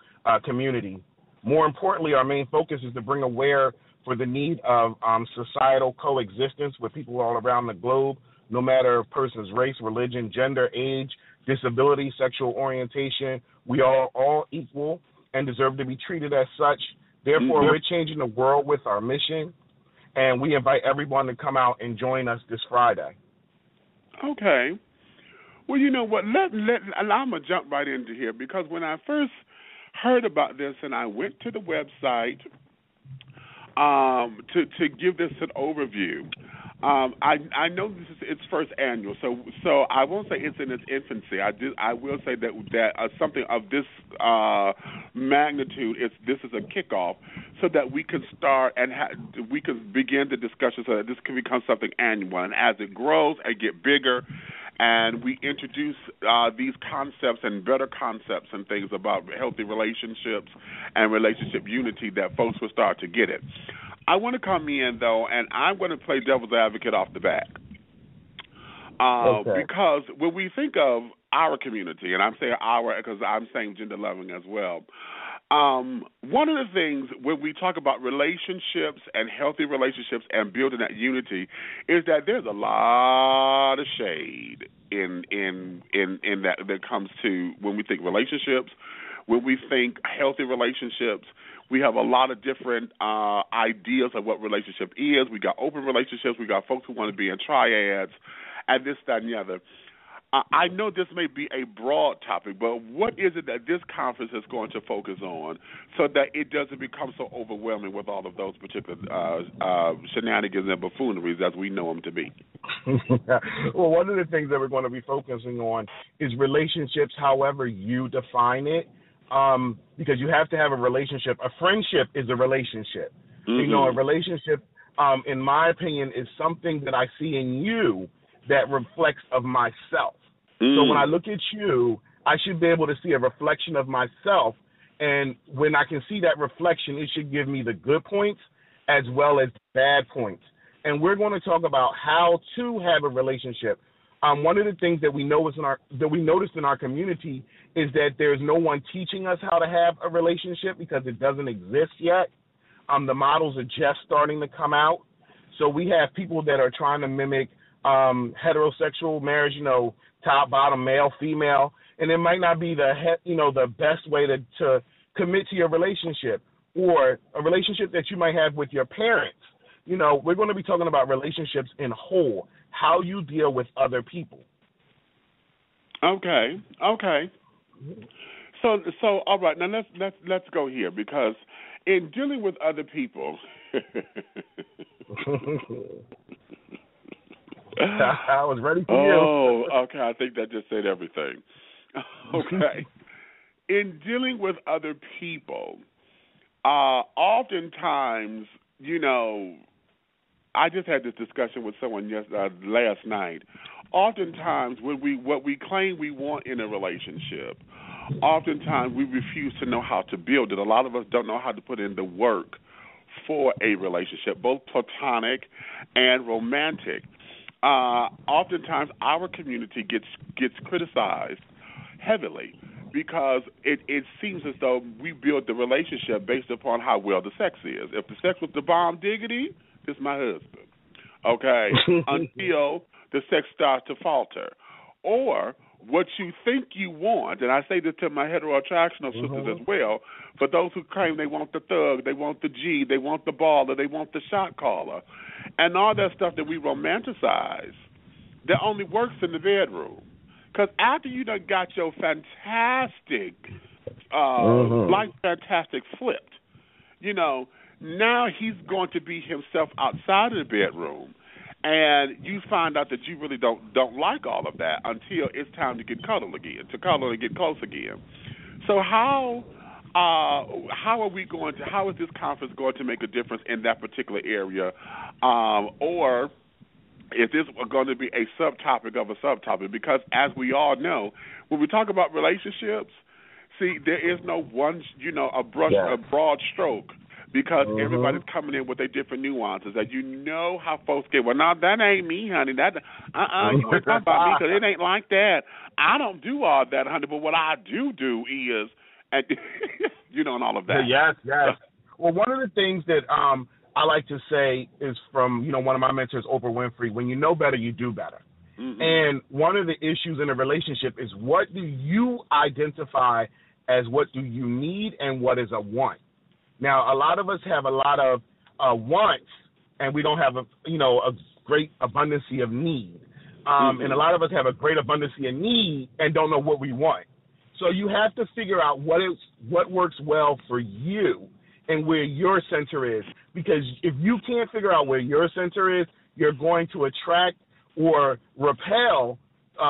L: community. More importantly, our main focus is to bring aware for the need of societal coexistence with people all around the globe, no matter a person's race, religion, gender, age, disability, sexual orientation. We are all equal and deserve to be treated as such. Therefore, we're changing the world with our mission, and we invite everyone to come out and join us this Friday.
J: Okay. Well, you know what? I'm going to jump right into here because when I first heard about this and I went to the website to give this an overview, I know this is its first annual, so I won't say it's in its infancy. I will say that something of this magnitude this is a kickoff, so that we can start and we can begin the discussion, so that this can become something annual. And as it grows and get bigger, and we introduce these concepts and better concepts and things about healthy relationships and relationship unity, that folks will start to get it. I want to come in, though, and I'm going to play devil's advocate off the bat. Because when we think of our community, and I'm saying our because I'm saying gender loving as well, One of the things when we talk about relationships and healthy relationships and building that unity is that there's a lot of shade in that comes to when we think relationships, when we think healthy relationships. We have a lot of different ideas of what relationship is. We got open relationships. We got folks who want to be in triads, and this, that, and the other. I know this may be a broad topic, but what is it that this conference is going to focus on so that it doesn't become so overwhelming with all of those particular shenanigans and buffooneries as we know them to be?
L: Well, one of the things that we're going to be focusing on is relationships, however you define it, because you have to have a relationship. A friendship is a relationship. Mm-hmm. You know, a relationship, in my opinion, is something that I see in you that reflects of myself. So when I look at you, I should be able to see a reflection of myself, and when I can see that reflection, it should give me the good points as well as bad points. And we're going to talk about how to have a relationship. One of the things that we noticed in our community is that there's no one teaching us how to have a relationship because it doesn't exist yet. The models are just starting to come out. So we have people that are trying to mimic heterosexual marriage, you know, top, bottom, male, female, and it might not be the best way to commit to your relationship or a relationship that you might have with your parents. You know, we're going to be talking about relationships in whole, how you deal with other people.
J: Okay. So all right, now let's go here, because in dealing with other people
L: I was ready for you.
J: Oh, okay. I think that just said everything. Okay. In dealing with other people, oftentimes, you know, I just had this discussion with someone last night. Oftentimes, what we claim we want in a relationship, oftentimes we refuse to know how to build it. A lot of us don't know how to put in the work for a relationship, both platonic and romantic. Oftentimes our community gets criticized heavily because it seems as though we build the relationship based upon how well the sex is. If the sex was the bomb diggity, this is my husband, okay, until the sex starts to falter. Or what you think you want, and I say this to my heteroattractional sisters as well, for those who claim they want the thug, they want the G, they want the baller, they want the shot caller, and all that stuff that we romanticize, that only works in the bedroom. Because after you done got your fantastic, life fantastic flipped, you know, now he's going to be himself outside of the bedroom. And you find out that you really don't like all of that until it's time to get cuddle again, to cuddle and get close again. So how is this conference going to make a difference in that particular area, or is this going to be a subtopic of a subtopic? Because as we all know, when we talk about relationships, see, there is no one, you know, a broad stroke. Because everybody's coming in with their different nuances. That you know how folks get. Well, no, that ain't me, honey. That you ain't talking about me because it ain't like that. I don't do all that, honey. But what I do is, and you know, and all of that.
L: Yes. Well, one of the things that I like to say is from, you know, one of my mentors, Oprah Winfrey. When you know better, you do better. Mm-hmm. And one of the issues in a relationship is what do you identify as what do you need and what is a want. Now, a lot of us have a lot of wants, and we don't have a great abundance of need. And a lot of us have a great abundance of need and don't know what we want. So you have to figure out what works well for you and where your center is. Because if you can't figure out where your center is, you're going to attract or repel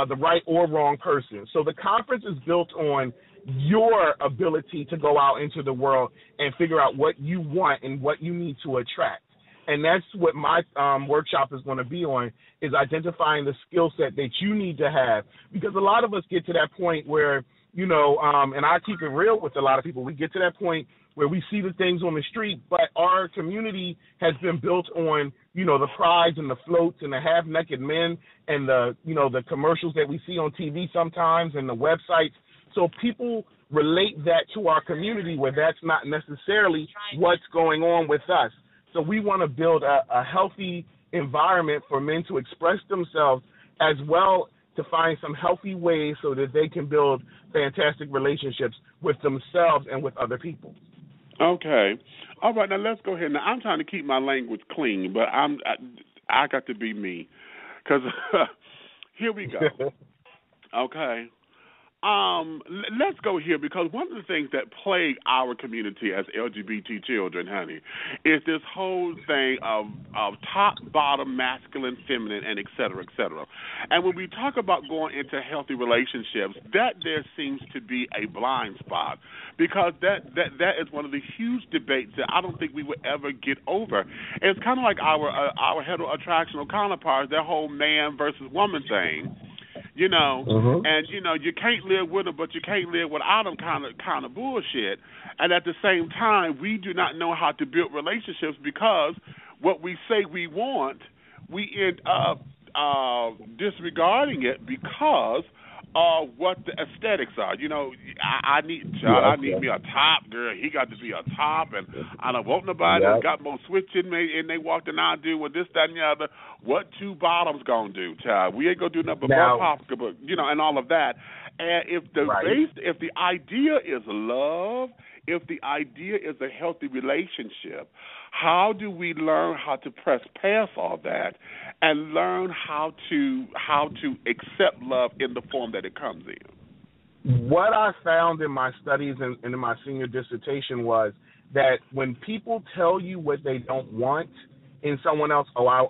L: the right or wrong person. So the conference is built on your ability to go out into the world and figure out what you want and what you need to attract. And that's what my workshop is going to be on, is identifying the skill set that you need to have. Because a lot of us get to that point where, you know, and I keep it real with a lot of people, we get to that point where we see the things on the street, but our community has been built on, you know, the prides and the floats and the half-naked men and the, you know, the commercials that we see on TV sometimes and the websites. So people relate that to our community where that's not necessarily what's going on with us. So we want to build a healthy environment for men to express themselves, as well to find some healthy ways so that they can build fantastic relationships with themselves and with other people.
J: Okay. All right, now let's go ahead. Now, I'm trying to keep my language clean, but I got to be me. Because here we go. Okay. Let's go here, because one of the things that plague our community as LGBT children, honey, is this whole thing of top, bottom, masculine, feminine, and et cetera, et cetera. And when we talk about going into healthy relationships, that there seems to be a blind spot, because that is one of the huge debates that I don't think we will ever get over. It's kind of like our heteroattractional counterparts, that whole man versus woman thing. You know, and you know, you can't live with them, but you can't live without them kind of bullshit. And at the same time, we do not know how to build relationships, because what we say we want, we end up disregarding it because of what the aesthetics are. You know, I need me a top girl. He got to be a top, and I don't want nobody that got more switch in me, and they walked in and do with this, that, and the other. What two bottoms gonna do, child? We ain't gonna do nothing but pop, you know, and all of that. And if the if the idea is love, if the idea is a healthy relationship, how do we learn how to press past all that and learn how to accept love in the form that it comes in?
L: What I found in my studies and in my senior dissertation was that when people tell you what they don't want in someone else,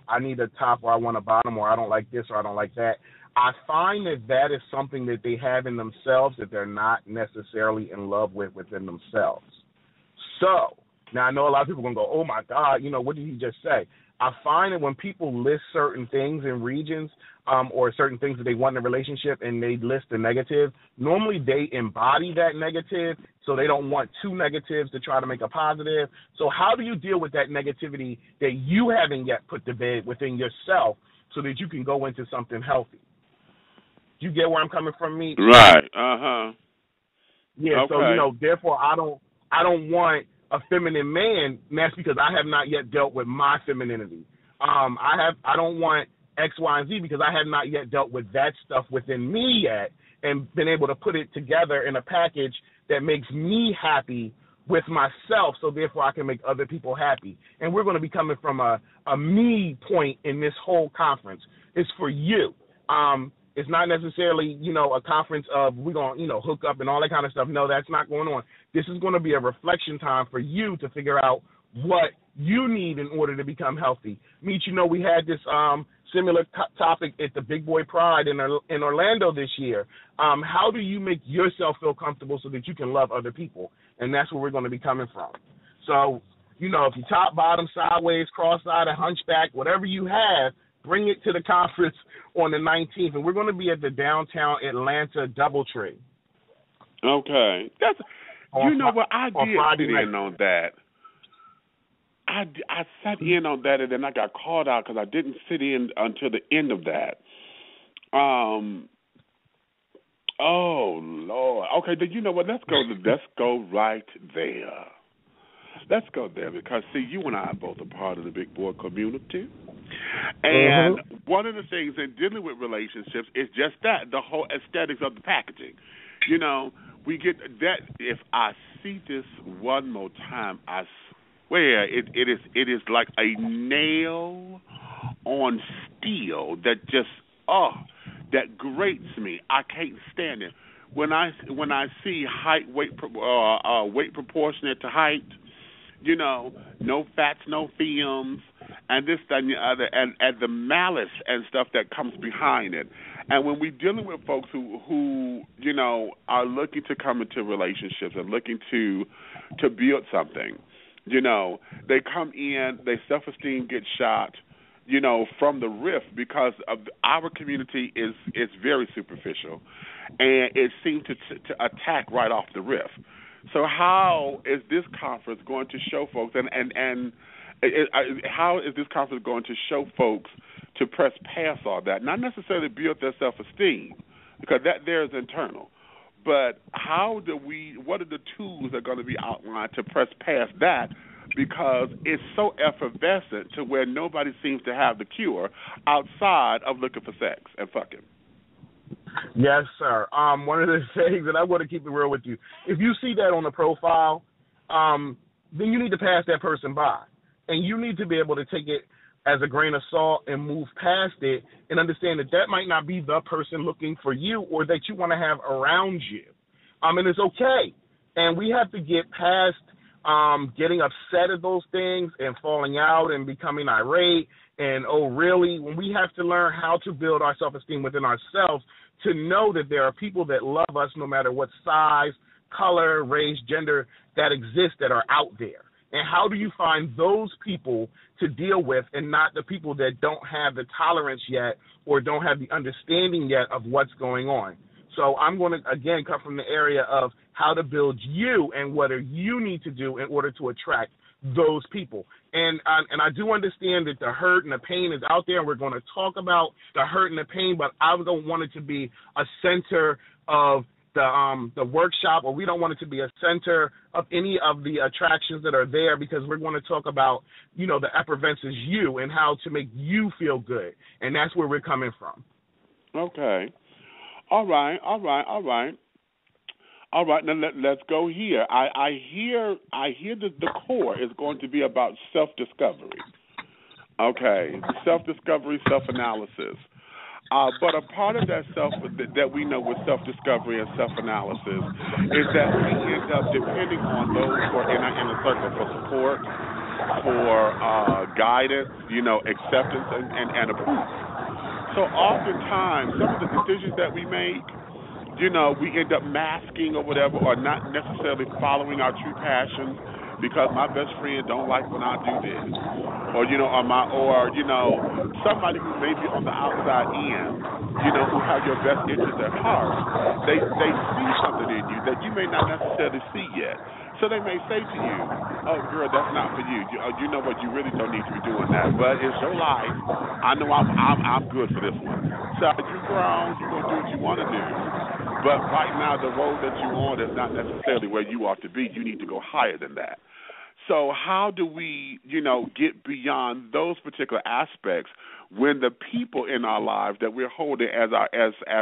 L: I need a top, or I want a bottom, or I don't like this, or I don't like that, I find that is something that they have in themselves that they're not necessarily in love with within themselves. So, now I know a lot of people are going to go, oh my God, you know, what did he just say? I find that when people list certain things in regions or certain things that they want in a relationship and they list the negative, normally they embody that negative, so they don't want two negatives to try to make a positive. So how do you deal with that negativity that you haven't yet put to bed within yourself so that you can go into something healthy? Do you get where I'm coming from, me?
J: Right. Uh-huh.
L: Yeah,
J: okay.
L: So, you know, therefore I don't want a feminine man, and that's because I have not yet dealt with my femininity. I don't want X, Y, and Z because I have not yet dealt with that stuff within me yet and been able to put it together in a package that makes me happy with myself, so therefore I can make other people happy. And we're going to be coming from a me point in this whole conference. It's for you. It's not necessarily, you know, a conference of we're going to, you know, hook up and all that kind of stuff. No, that's not going on. This is going to be a reflection time for you to figure out what you need in order to become healthy. Meet, you know, we had this similar topic at the Big Boy Pride in Orlando this year. How do you make yourself feel comfortable so that you can love other people? And that's where we're going to be coming from. So, you know, if you top, bottom, sideways, cross-eyed, a hunchback, whatever you have, bring it to the conference on the 19th. And we're going to be at the downtown Atlanta DoubleTree.
J: Okay. You know what? I did sit in on that. I sat in on that, and then I got called out because I didn't sit in until the end of that. Oh, Lord. Okay, then you know what? Let's go right there. Let's go there because, see, you and I are both a part of the Big Boy community. And one of the things in dealing with relationships is just that, the whole aesthetics of the packaging. You know, we get that. If I see this one more time, I swear it is like a nail on steel that just, that grates me. I can't stand it. When I see height, weight proportionate to height, you know, no fats, no films, and this, that, and the other, and the malice and stuff that comes behind it. And when we're dealing with folks who you know, are looking to come into relationships and looking to build something, you know, they come in, their self-esteem gets shot, you know, from the rift because of our community is very superficial, and it seems to attack right off the rift. So how is this conference going to show folks, how is this conference going to show folks to press past all that? Not necessarily build their self-esteem, because that there is internal, But what are the tools that are going to be outlined to press past that? Because it's so effervescent to where nobody seems to have the cure outside of looking for sex and fucking.
L: Yes, sir. One of the things that I want to keep it real with you, if you see that on the profile, then you need to pass that person by. And you need to be able to take it as a grain of salt and move past it and understand that that might not be the person looking for you or that you want to have around you. And it's okay. And we have to get past getting upset at those things and falling out and becoming irate and, oh, really? When we have to learn how to build our self-esteem within ourselves to know that there are people that love us no matter what size, color, race, gender that exist that are out there. And how do you find those people to deal with and not the people that don't have the tolerance yet or don't have the understanding yet of what's going on? So I'm going to, again, come from the area of how to build you and what you need to do in order to attract those people. And I do understand that the hurt and the pain is out there, and we're going to talk about the hurt and the pain, but I don't want it to be a center of the workshop, or we don't want it to be a center of any of the attractions that are there, because we're going to talk about, the effervescence you and how to make you feel good. And that's where we're coming from.
J: Okay. All right. Now let's go here. I hear that the core is going to be about self-discovery. Okay, self-discovery, self-analysis. But a part of that that we know with self-discovery and self-analysis is that we end up depending on those who are in our inner circle for support, for guidance, acceptance and approval. So oftentimes, some of the decisions that we make, we end up masking or whatever, or not necessarily following our true passions because my best friend don't like when I do this, or somebody who may be on the outside in, who have your best interest at heart. They see something in you that you may not necessarily see yet. So they may say to you, "Oh, girl, that's not for you. You know what? You really don't need to be doing that. But it's your life. I know I'm good for this one. So you're grown. You're gonna do what you want to do. But right now, the road that you're on is not necessarily where you ought to be. You need to go higher than that." So how do we, get beyond those particular aspects when the people in our lives that we're holding as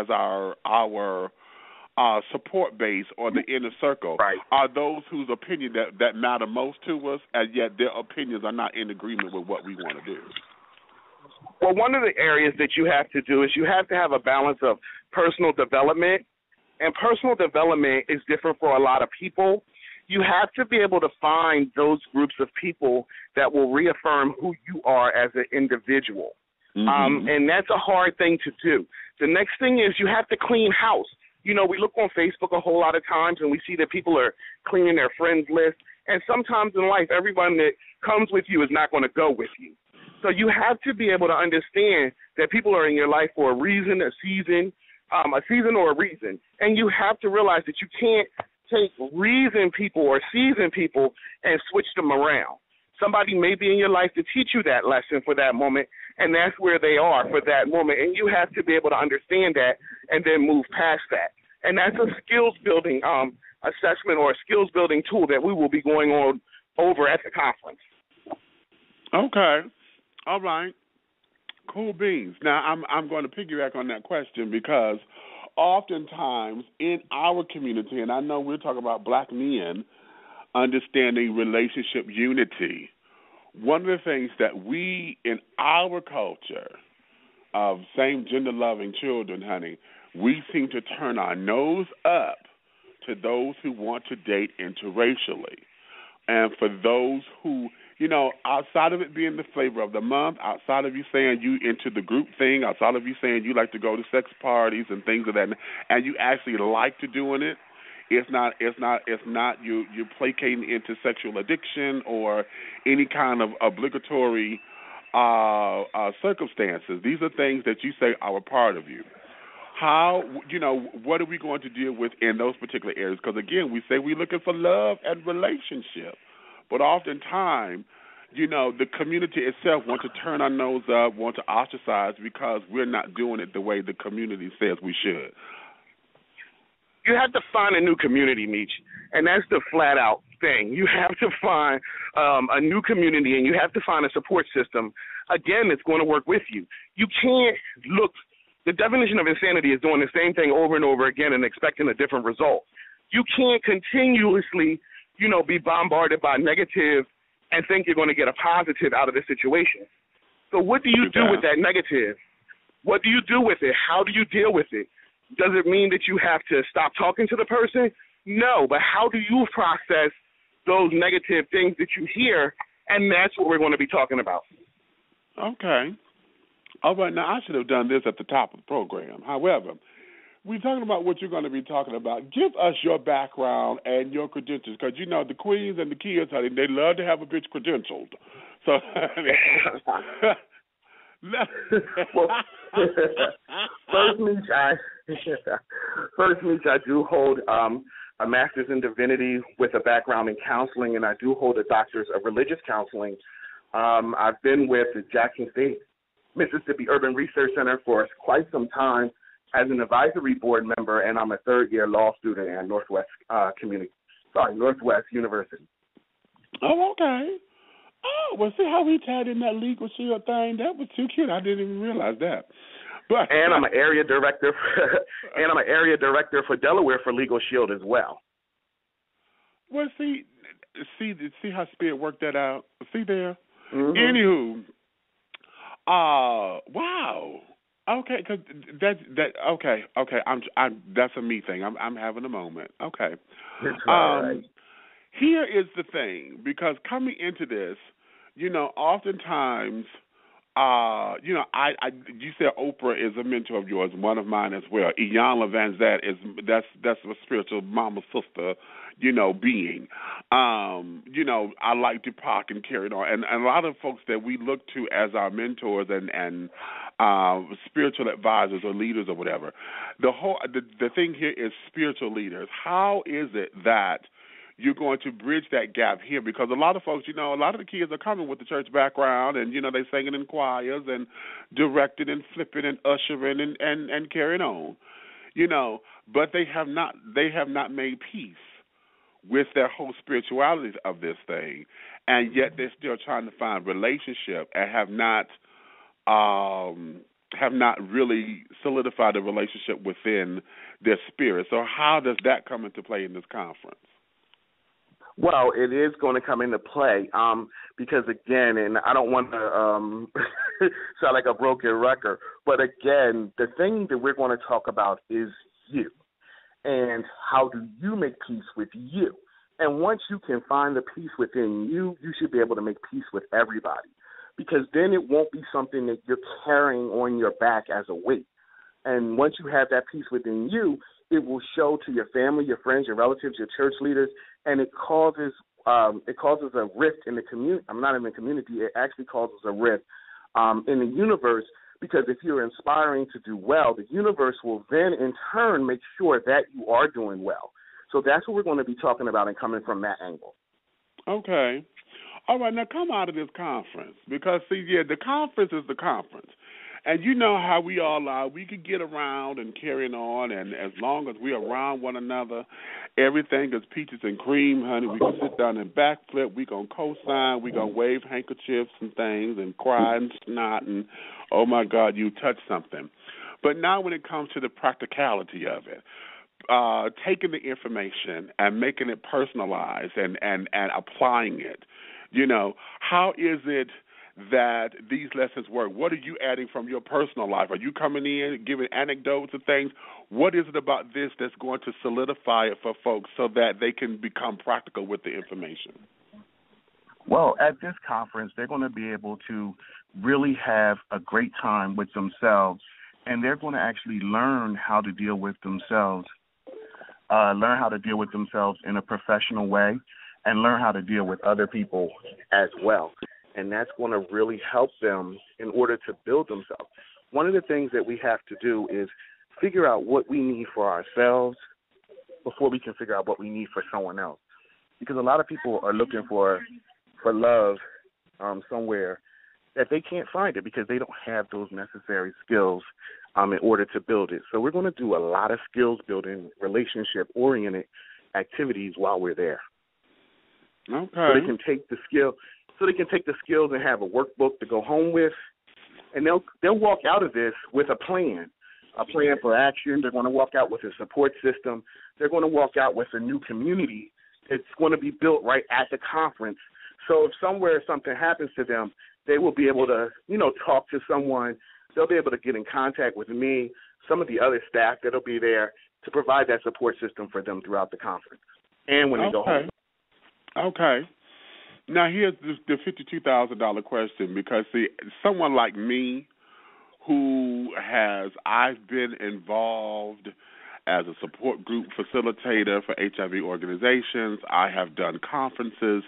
J: our support base or the inner circle are those whose opinion that matter most to us, and yet their opinions are not in agreement with what we want to do?
L: Well, one of the areas that you have to do is you have to have a balance of personal development, and personal development is different for a lot of people. You have to be able to find those groups of people that will reaffirm who you are as an individual. Mm-hmm. And that's a hard thing to do. The next thing is you have to clean house. We look on Facebook a whole lot of times and we see that people are cleaning their friends list. And sometimes in life, everyone that comes with you is not going to go with you. So you have to be able to understand that people are in your life for a reason, a season or a reason. And you have to realize that you can't take reason people or season people and switch them around. Somebody may be in your life to teach you that lesson for that moment, and that's where they are for that moment. And you have to be able to understand that and then move past that. And that's a skills-building assessment or a skills-building tool that we will be going on over at the conference.
J: Okay. All right. Cool beans. Now, I'm going to piggyback on that question because oftentimes in our community, and I know we're talking about black men understanding relationship unity, one of the things that we in our culture of same-gender loving children, honey, we seem to turn our nose up to those who want to date interracially. And for those who, outside of it being the flavor of the month, outside of you saying you into the group thing, outside of you saying you like to go to sex parties and things of that, and you actually like to doing it, it's not you placating into sexual addiction or any kind of obligatory circumstances. These are things that you say are a part of you. How, what are we going to deal with in those particular areas? Because, again, we say we're looking for love and relationship. But oftentimes, the community itself wants to turn our nose up, want to ostracize because we're not doing it the way the community says we should.
L: You have to find a new community, Meech, and that's the flat-out thing. You have to find a new community, and you have to find a support system, again, that's going to work with you. You can't look – the definition of insanity is doing the same thing over and over again and expecting a different result. You can't continuously, be bombarded by negative and think you're going to get a positive out of the situation. So what do you do with that negative? What do you do with it? How do you deal with it? Does it mean that you have to stop talking to the person? No, but how do you process those negative things that you hear? And that's what we're going to be talking about.
J: Okay. All right, now I should have done this at the top of the program. However, we're talking about what you're going to be talking about. Give us your background and your credentials, because, the queens and the kids, honey, they love to have a bitch credentialed. So,
L: well, first, Meech, I do hold a master's in divinity with a background in counseling, and I do hold a doctorate of religious counseling. I've been with the Jackson State, Mississippi Urban Research Center for quite some time as an advisory board member, and I'm a third-year law student at Northwest University.
J: Oh, okay. Oh, well, see how we tied in that legal shield thing? That was too cute. I didn't even realize that. But
L: and I'm an area director. For Delaware for Legal Shield as well.
J: Well, see how Spirit worked that out. See there.
L: Mm-hmm.
J: Anywho, wow. Okay, because okay. I'm that's a me thing. I'm having a moment. Okay.
L: Right.
J: Here is the thing, because coming into this, oftentimes, you said Oprah is a mentor of yours, one of mine as well. Iyanla Vanzant that's a spiritual mama sister, being. I like Tupac and carried on, and a lot of folks that we look to as our mentors and spiritual advisors or leaders or whatever. The thing here is spiritual leaders. How is it that you're going to bridge that gap here? Because a lot of folks, a lot of the kids are coming with the church background, and they singing in choirs and directing and flipping and ushering and carrying on, but they have not made peace with their whole spirituality of this thing, and yet they're still trying to find relationship and have not really solidified the relationship within their spirit. So how does that come into play in this conference?
L: Well, it is going to come into play because, again, and I don't want to sound like a broken record, but, again, the thing that we're going to talk about is you and how do you make peace with you. And once you can find the peace within you, you should be able to make peace with everybody, because then it won't be something that you're carrying on your back as a weight. And once you have that peace within you, it will show to your family, your friends, your relatives, your church leaders, and it causes a rift in the community. I'm not in the community. It actually causes a rift in the universe, because if you're inspiring to do well, the universe will then in turn make sure that you are doing well. So that's what we're going to be talking about and coming from that angle.
J: Okay. All right, now come out of this conference, because, the conference is the conference. And you know how we all are. We could get around and carrying on, and as long as we're around one another, everything is peaches and cream, honey. We can sit down and backflip. We're going to co-sign. We're going to wave handkerchiefs and things and cry and snot and, oh, my God, you touched something. But now when it comes to the practicality of it, taking the information and making it personalized and applying it, how is it that these lessons work? What are you adding from your personal life? Are you coming in, giving anecdotes and things? What is it about this that's going to solidify it for folks so that they can become practical with the information?
M: Well, at this conference, they're going to be able to really have a great time with themselves, and they're going to actually learn how to deal with themselves, in a professional way, and learn how to deal with other people
L: as well. And that's going to really help them in order to build themselves. One of the things that we have to do is figure out what we need for ourselves before we can figure out what we need for someone else. Because a lot of people are looking for love somewhere that they can't find it because they don't have those necessary skills in order to build it. So we're going to do a lot of skills building, relationship oriented activities while we're there.
J: Okay.
L: So they can take the skills and have a workbook to go home with, and they'll walk out of this with a plan for action. They're going to walk out with a support system. They're going to walk out with a new community. It's going to be built right at the conference. So if somewhere something happens to them, they will be able to, talk to someone. They'll be able to get in contact with me, some of the other staff that'll be there to provide that support system for them throughout the conference and when they go home.
J: Okay. Now here's the $52,000 question, because see, someone like me I've been involved as a support group facilitator for HIV organizations. I have done conferences.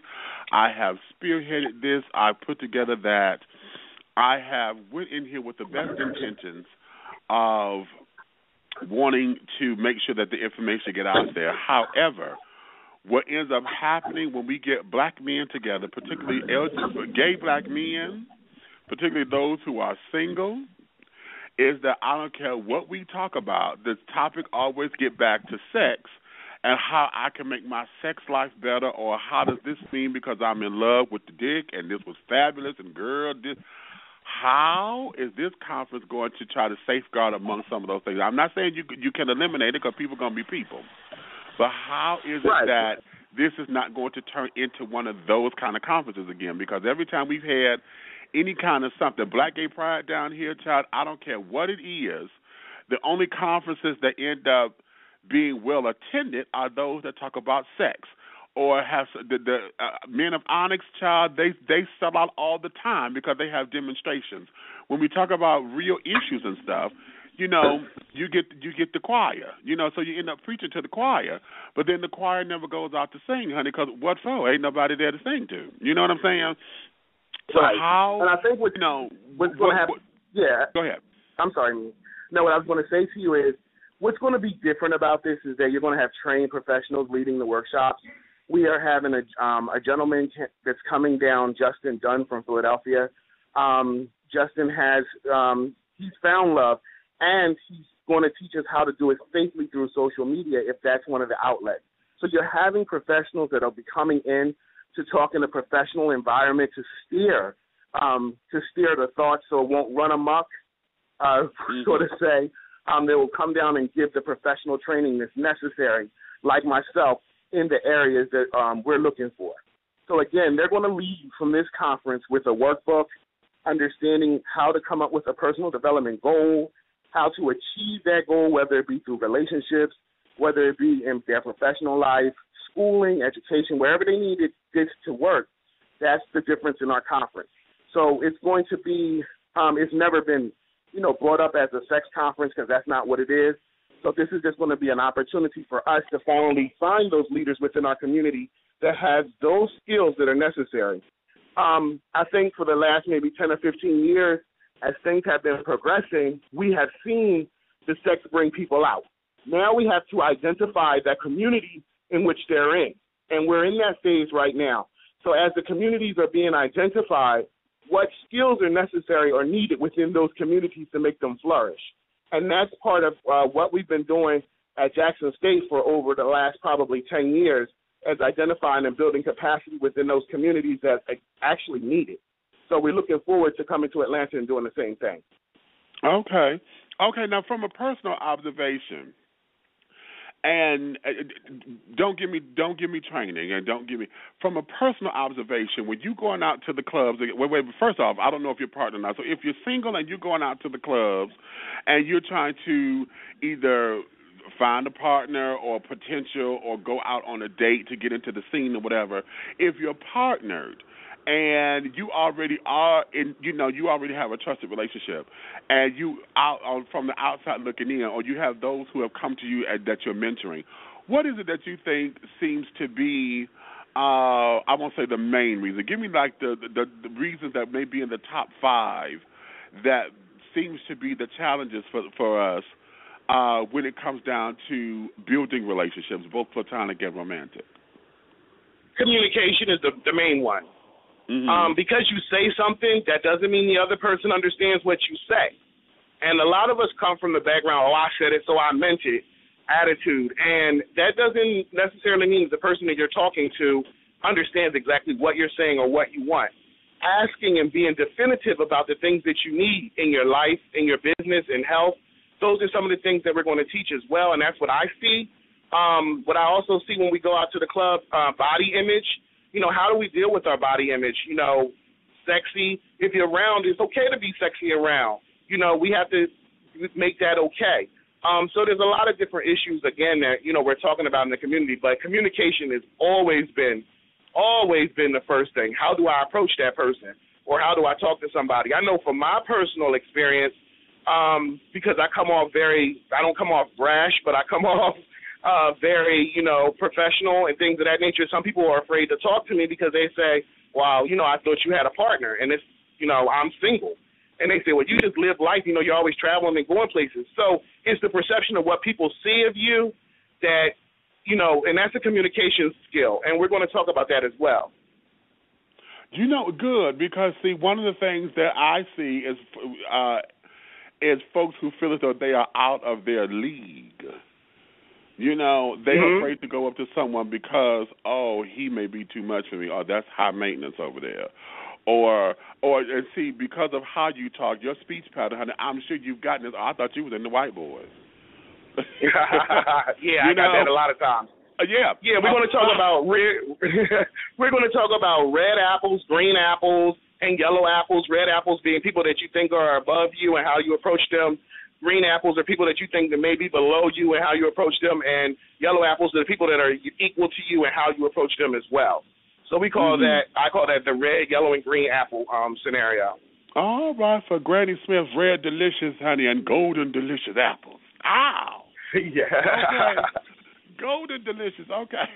J: I have spearheaded this. I put together that. I have went in here with the best intentions of wanting to make sure that the information get out there. However, what ends up happening when we get black men together, particularly gay black men, particularly those who are single, is that I don't care what we talk about, the topic always get back to sex and how I can make my sex life better, or how does this mean because I'm in love with the dick and this was fabulous and girl, this. How is this conference going to try to safeguard among some of those things? I'm not saying you can eliminate it, because people are going to be people. But how is it that this is not going to turn into one of those kind of conferences again? Because every time we've had any kind of something, Black Gay Pride down here, child, I don't care what it is, the only conferences that end up being well attended are those that talk about sex. Or have the Men of Onyx, child, they sell out all the time because they have demonstrations. When we talk about real issues and stuff, you get the choir, so you end up preaching to the choir, but then the choir never goes out to sing, honey, because what for? Ain't nobody there to sing to. You know what I'm saying? So how?
L: And I think what's going to happen? Yeah.
J: Go ahead.
L: I'm sorry. No, what I was going to say to you is, what's going to be different about this is that you're going to have trained professionals leading the workshops. We are having a gentleman that's coming down, Justin Dunn from Philadelphia. Justin has he's found love, and he's going to teach us how to do it safely through social media if that's one of the outlets. So you're having professionals that will be coming in to talk in a professional environment to steer the thoughts so it won't run amok, so to say. They will come down and give the professional training that's necessary, like myself, in the areas that we're looking for. So, again, they're going to lead from this conference with a workbook, understanding how to come up with a personal development goal, how to achieve that goal, whether it be through relationships, whether it be in their professional life, schooling, education, wherever they need this to work. That's the difference in our conference. So it's going to be it's never been, brought up as a sex conference, because that's not what it is. So this is just going to be an opportunity for us to finally find those leaders within our community that have those skills that are necessary. I think for the last maybe 10 or 15 years, as things have been progressing, we have seen the sex bring people out. Now we have to identify that community in which they're in, and we're in that phase right now. So as the communities are being identified, what skills are necessary or needed within those communities to make them flourish? And that's part of what we've been doing at Jackson State for over the last probably 10 years, as identifying and building capacity within those communities that actually need it. So we're looking forward to coming to Atlanta and doing the same thing.
J: Okay. Now, from a personal observation, and don't give me training, and don't give me, from a personal observation, when you going out to the clubs, first off, I don't know if you're partner or not. So if you're single and you're going out to the clubs and you're trying to either find a partner or potential or go out on a date to get into the scene or whatever, if you're partnered and you already are in, you already have a trusted relationship, and you out from the outside looking in, or you have those who have come to you that you're mentoring, what is it that you think seems to be, I won't say the main reason, give me like the reasons that may be in the top 5 that seems to be the challenges for us when it comes down to building relationships, both platonic and romantic?
L: Communication is the main one.
J: Mm-hmm.
L: Because you say something, that doesn't mean the other person understands what you say. And a lot of us come from the background, I said it, so I meant it, attitude. And that doesn't necessarily mean the person that you're talking to understands exactly what you're saying or what you want. Asking and being definitive about the things that you need in your life, in your business, in health, those are some of the things that we're going to teach as well, and that's what I see. What I also see when we go out to the club, body image, how do we deal with our body image? Sexy. If you're around, it's okay to be sexy around. We have to make that okay. So there's a lot of different issues, again, that, we're talking about in the community, but communication has always been the first thing. How do I approach that person? Or how do I talk to somebody? I know from my personal experience, because I don't come off brash, but I come off very, professional and things of that nature. Some people are afraid to talk to me because they say, well, I thought you had a partner, and it's, I'm single. And they say, well, you just live life, you're always traveling and going places. So it's the perception of what people see of you that, and that's a communication skill, and we're going to talk about that as well.
J: Good, because, see, one of the things that I see is folks who feel as though they are out of their league. They're afraid to go up to someone because, he may be too much for me, or that's high maintenance over there. Or see, because of how you talk, your speech pattern, honey, I'm sure you've gotten this. I thought you was in the white boys.
L: Yeah, I got that a lot of times. Yeah, we're going to talk about we're going to talk about red apples, green apples, and yellow apples. Red apples being people that you think are above you and how you approach them. Green apples are people that you think that may be below you and how you approach them, and yellow apples are the people that are equal to you and how you approach them as well. So I call that the red, yellow, and green apple scenario.
J: All right, for Granny Smith's red delicious, honey, and golden delicious apples. Ow!
L: Yeah.
J: Okay. Golden delicious, okay.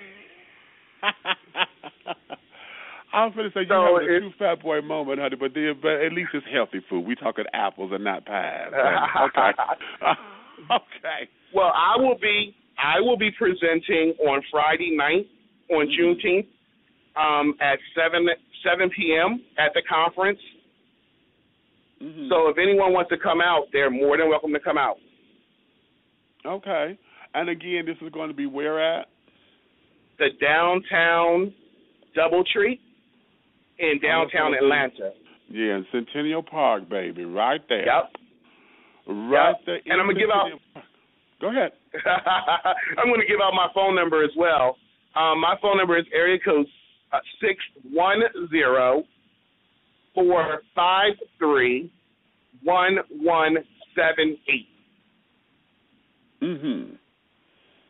J: I was going to say you have a true fat boy moment, honey, but at least it's healthy food. We're talking apples and not pies. Okay. Okay.
L: Well, I will be presenting on Friday night on Juneteenth at 7 p.m. at the conference. So if anyone wants to come out, they're more than welcome to come out.
J: Okay. And again, this is going to be where at?
L: The downtown Doubletree in downtown Atlanta.
J: Yeah, in Centennial Park, baby, right there.
L: Yep.
J: Right there.
L: And I'm going to give out.
J: Go ahead.
L: I'm going to give out my phone number as well. My phone number is area code 610-453-1178.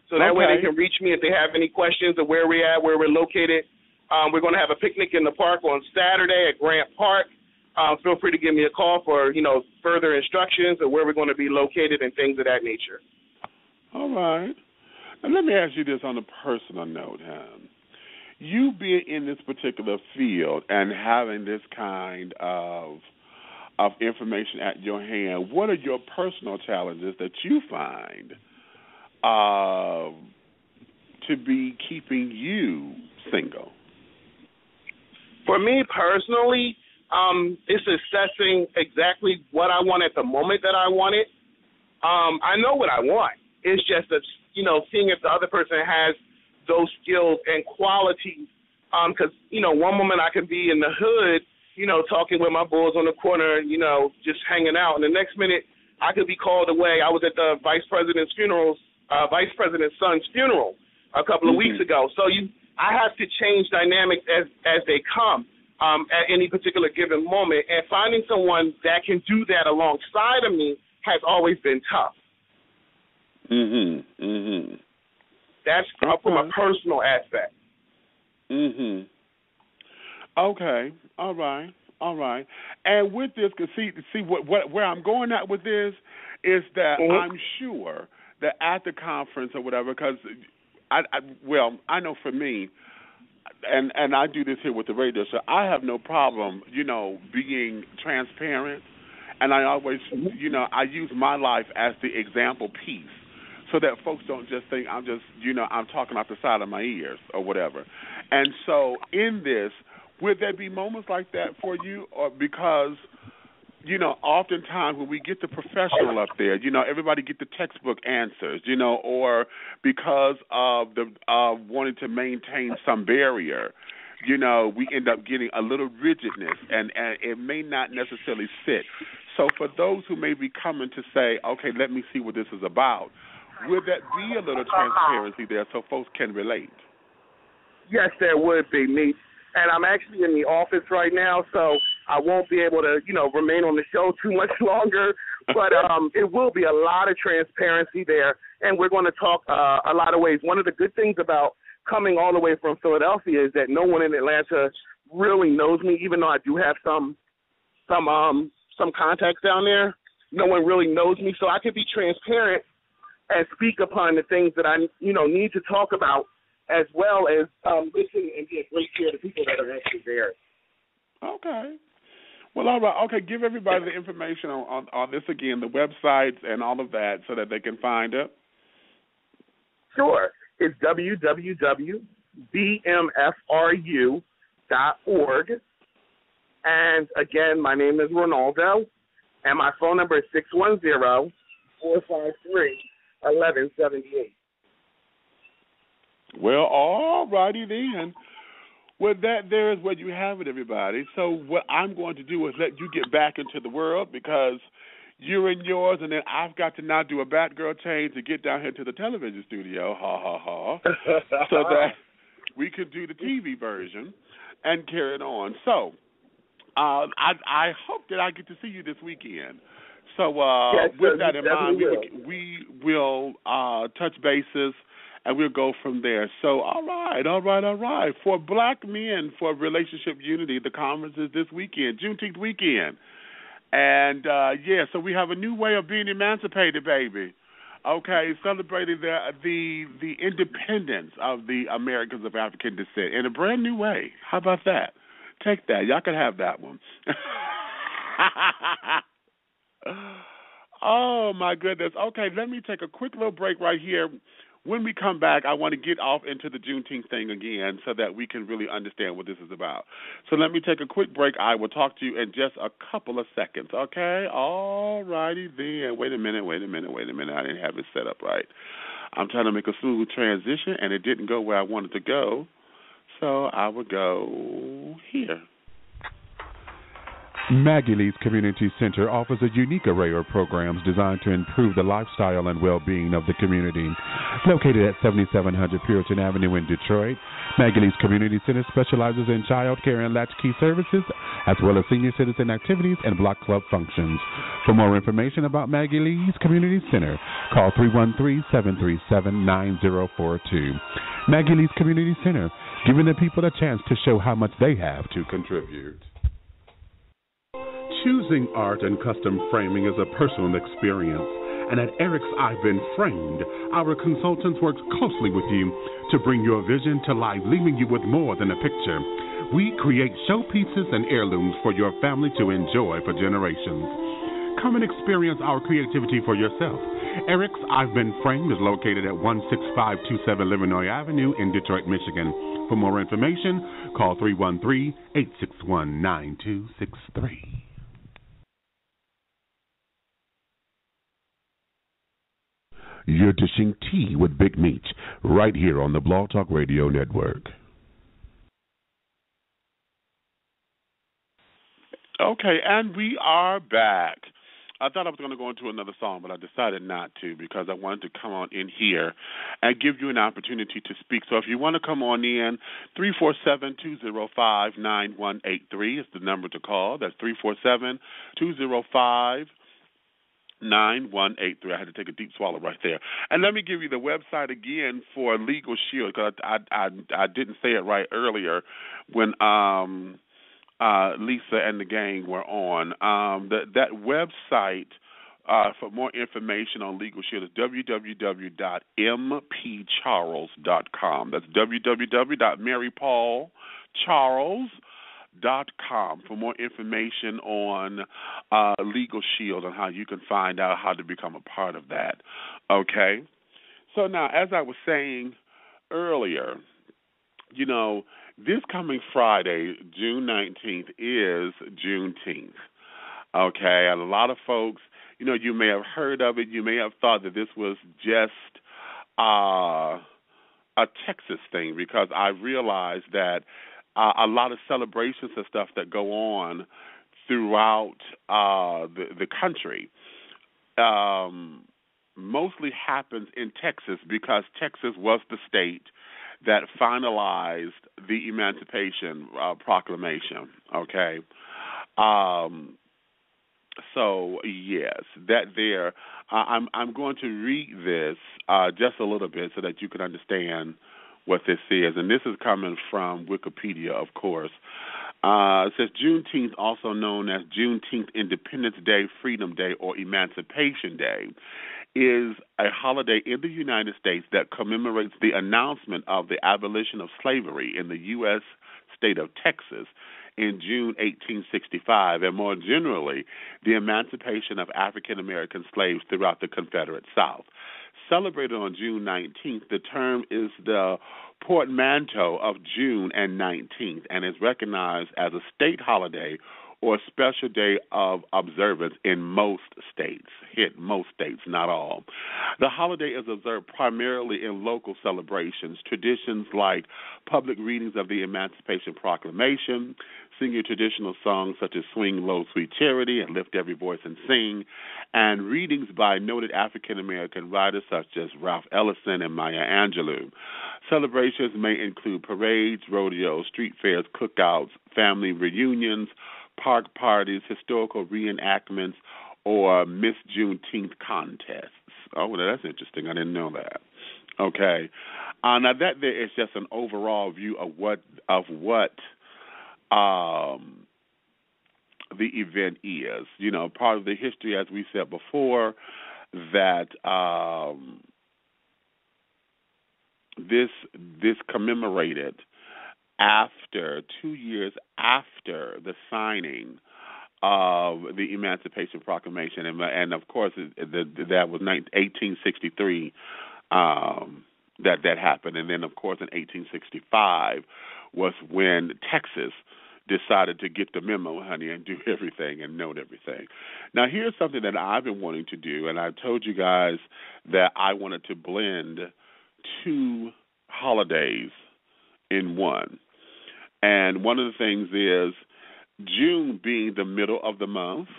L: So that way they can reach me if they have any questions of where we're at, where we're located. We're going to have a picnic in the park on Saturday at Grant Park. Feel free to give me a call for, further instructions of where we're going to be located and things of that nature.
J: All right. And let me ask you this on a personal note, you being in this particular field and having this kind of information at your hand, what are your personal challenges that you find to be keeping you single?
L: For me personally, it's assessing exactly what I want at the moment that I want it. I know what I want. It's just that, seeing if the other person has those skills and qualities. Because, one moment I can be in the hood, talking with my boys on the corner, just hanging out. And the next minute I could be called away. I was at the vice president's son's funeral a couple of weeks ago. So I have to change dynamics as they come at any particular given moment. And finding someone that can do that alongside of me has always been tough. That's from a personal aspect.
J: Okay. All right. And with this, cause see where I'm going at with this is that I'm sure that at the conference or whatever, because I know for me, and I do this here with the radio show, I have no problem, being transparent, and I always, I use my life as the example piece, so that folks don't just think I'm just, I'm talking out the side of my ears or whatever. And so in this, would there be moments like that for you, or because oftentimes when we get the professional up there, everybody get the textbook answers, or because of the wanting to maintain some barrier, we end up getting a little rigidness, and it may not necessarily fit. So for those who may be coming to say, okay, let me see what this is about, would that be a little transparency there so folks can relate?
L: Yes, there would be, me. And I'm actually in the office right now, so I won't be able to, remain on the show too much longer. But it will be a lot of transparency there, and we're going to talk a lot of ways. One of the good things about coming all the way from Philadelphia is that no one in Atlanta really knows me, even though I do have some contacts down there. No one really knows me, so I can be transparent and speak upon the things that I, need to talk about, as well as listen and be a great care to people that are actually there.
J: Okay. Well, all right. Okay, give everybody the information on this again, the websites and all of that, so that they can find it.
L: Sure. It's www.bmfru.org. And, again, my name is Ronaldo, and my phone number is 610-453-1178.
J: Well, all righty then. Well, there is where you have it, everybody. So what I'm going to do is let you get back into the world, because you're in yours, and then I've got to now do a Batgirl change to get down here to the television studio, so that we could do the TV version and carry it on. So I hope that I get to see you this weekend. So with that in mind, we will touch bases, and we'll go from there. So, all right. For Black Men for Relationship Unity, the conference is this weekend, Juneteenth weekend. And, so we have a new way of being emancipated, baby. Okay, celebrating the independence of the Americans of African descent in a brand new way. How about that? Take that. Y'all can have that one. Oh, my goodness. Okay, let me take a quick little break right here. When we come back, I want to get off into the Juneteenth thing again so that we can really understand what this is about. So let me take a quick break. I will talk to you in just a couple of seconds, okay? All righty then. Wait a minute. I didn't have it set up right. I'm trying to make a smooth transition, and it didn't go where I wanted to go. So I will go here.
G: Maggie Lee's Community Center offers a unique array of programs designed to improve the lifestyle and well-being of the community. Located at 7700 Puritan Avenue in Detroit, Maggie Lee's Community Center specializes in child care and latchkey services, as well as senior citizen activities and block club functions. For more information about Maggie Lee's Community Center, call 313-737-9042. Maggie Lee's Community Center, giving the people a chance to show how much they have to contribute. Choosing art and custom framing is a personal experience, and at Eric's I've Been Framed, our consultants work closely with you to bring your vision to life, leaving you with more than a picture. We create showpieces and heirlooms for your family to enjoy for generations. Come and experience our creativity for yourself. Eric's I've Been Framed is located at 16527 Livernois Avenue in Detroit, Michigan. For more information, call 313-861-9263. You're dishing tea with Big Meech right here on the Blog Talk Radio Network.
J: Okay, and we are back. I thought I was going to go into another song, but I decided not to because I wanted to come on in here and give you an opportunity to speak. So if you want to come on in, 347-205-9183 is the number to call. That's 347-205-9183. I had to take a deep swallow right there. And let me give you the website again for Legal Shield, because I didn't say it right earlier when Lisa and the gang were on. That website for more information on Legal Shield is www.mpcharles.com. That's www.marypaulcharles.com for more information on Legal Shield and how you can find out how to become a part of that. Okay? So now, as I was saying earlier, you know, this coming Friday, June 19th, is Juneteenth. Okay, and a lot of folks, you may have heard of it. You may have thought that this was just a Texas thing, because I realized that a lot of celebrations and stuff that go on throughout the country mostly happens in Texas, because Texas was the state that finalized the Emancipation Proclamation. Okay. So yes, that there. I'm going to read this just a little bit so that you can understand what this is, and this is coming from Wikipedia, of course. It says Juneteenth, also known as Juneteenth Independence Day, Freedom Day, or Emancipation Day, is a holiday in the United States that commemorates the announcement of the abolition of slavery in the U.S. state of Texas in June 1865, and more generally, the emancipation of African American slaves throughout the Confederate South. Celebrated on June 19th, the term is the portmanteau of June and 19th, and is recognized as a state holiday or a special day of observance in most states. Most states, not all. The holiday is observed primarily in local celebrations, traditions like public readings of the Emancipation Proclamation, singing traditional songs such as Swing Low, Sweet Charity, and Lift Every Voice and Sing, and readings by noted African-American writers such as Ralph Ellison and Maya Angelou. Celebrations may include parades, rodeos, street fairs, cookouts, family reunions, park parties, historical reenactments, or Miss Juneteenth contests. Oh, well, that's interesting. I didn't know that. Okay. Now that there is just an overall view of what the event is. Part of the history, as we said before, that this commemorated after 2 years after the signing of the Emancipation Proclamation, and of course that was 1863 that happened, and then of course in 1865 was when Texas decided to get the memo, honey, and do everything and note everything. Now here's something that I've been wanting to do, and I've told you guys that I wanted to blend two holidays in one. And one of the things is June being the middle of the month,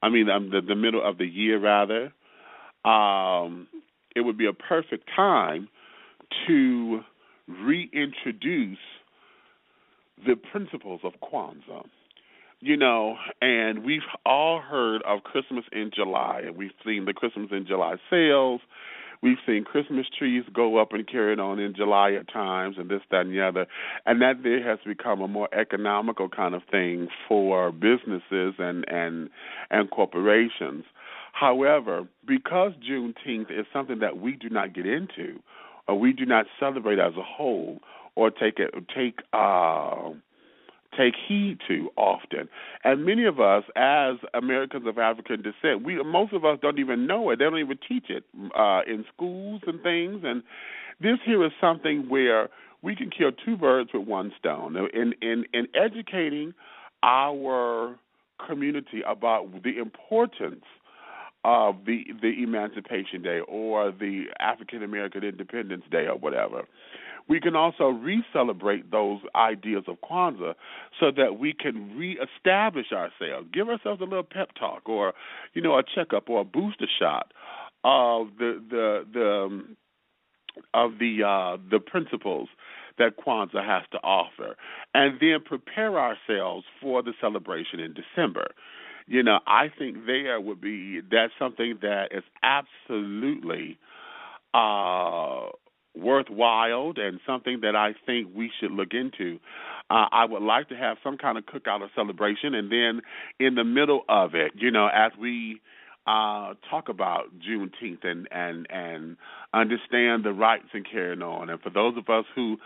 J: the middle of the year, rather, it would be a perfect time to reintroduce the principles of Kwanzaa. And we've all heard of Christmas in July, and we've seen the Christmas in July sales. We've seen Christmas trees go up and carried on in July at times, and this, that, and the other. And that there has become a more economical kind of thing for businesses and corporations. However, because Juneteenth is something that we do not get into, or we do not celebrate as a whole, or take heed to often. And many of us, as Americans of African descent, most of us don't even know it. They don't even teach it in schools and things. And this here is something where we can kill two birds with one stone. In educating our community about the importance of the Emancipation Day or the African American Independence Day or whatever, we can also re-celebrate those ideas of Kwanzaa so that we can re-establish ourselves, give ourselves a little pep talk, or a checkup or a booster shot of the principles that Kwanzaa has to offer, and then prepare ourselves for the celebration in December. I think that's something that is absolutely worthwhile and something that I think we should look into. I would like to have some kind of cookout or celebration, and then in the middle of it, as we talk about Juneteenth and understand the rights and carrying on. And for those of us who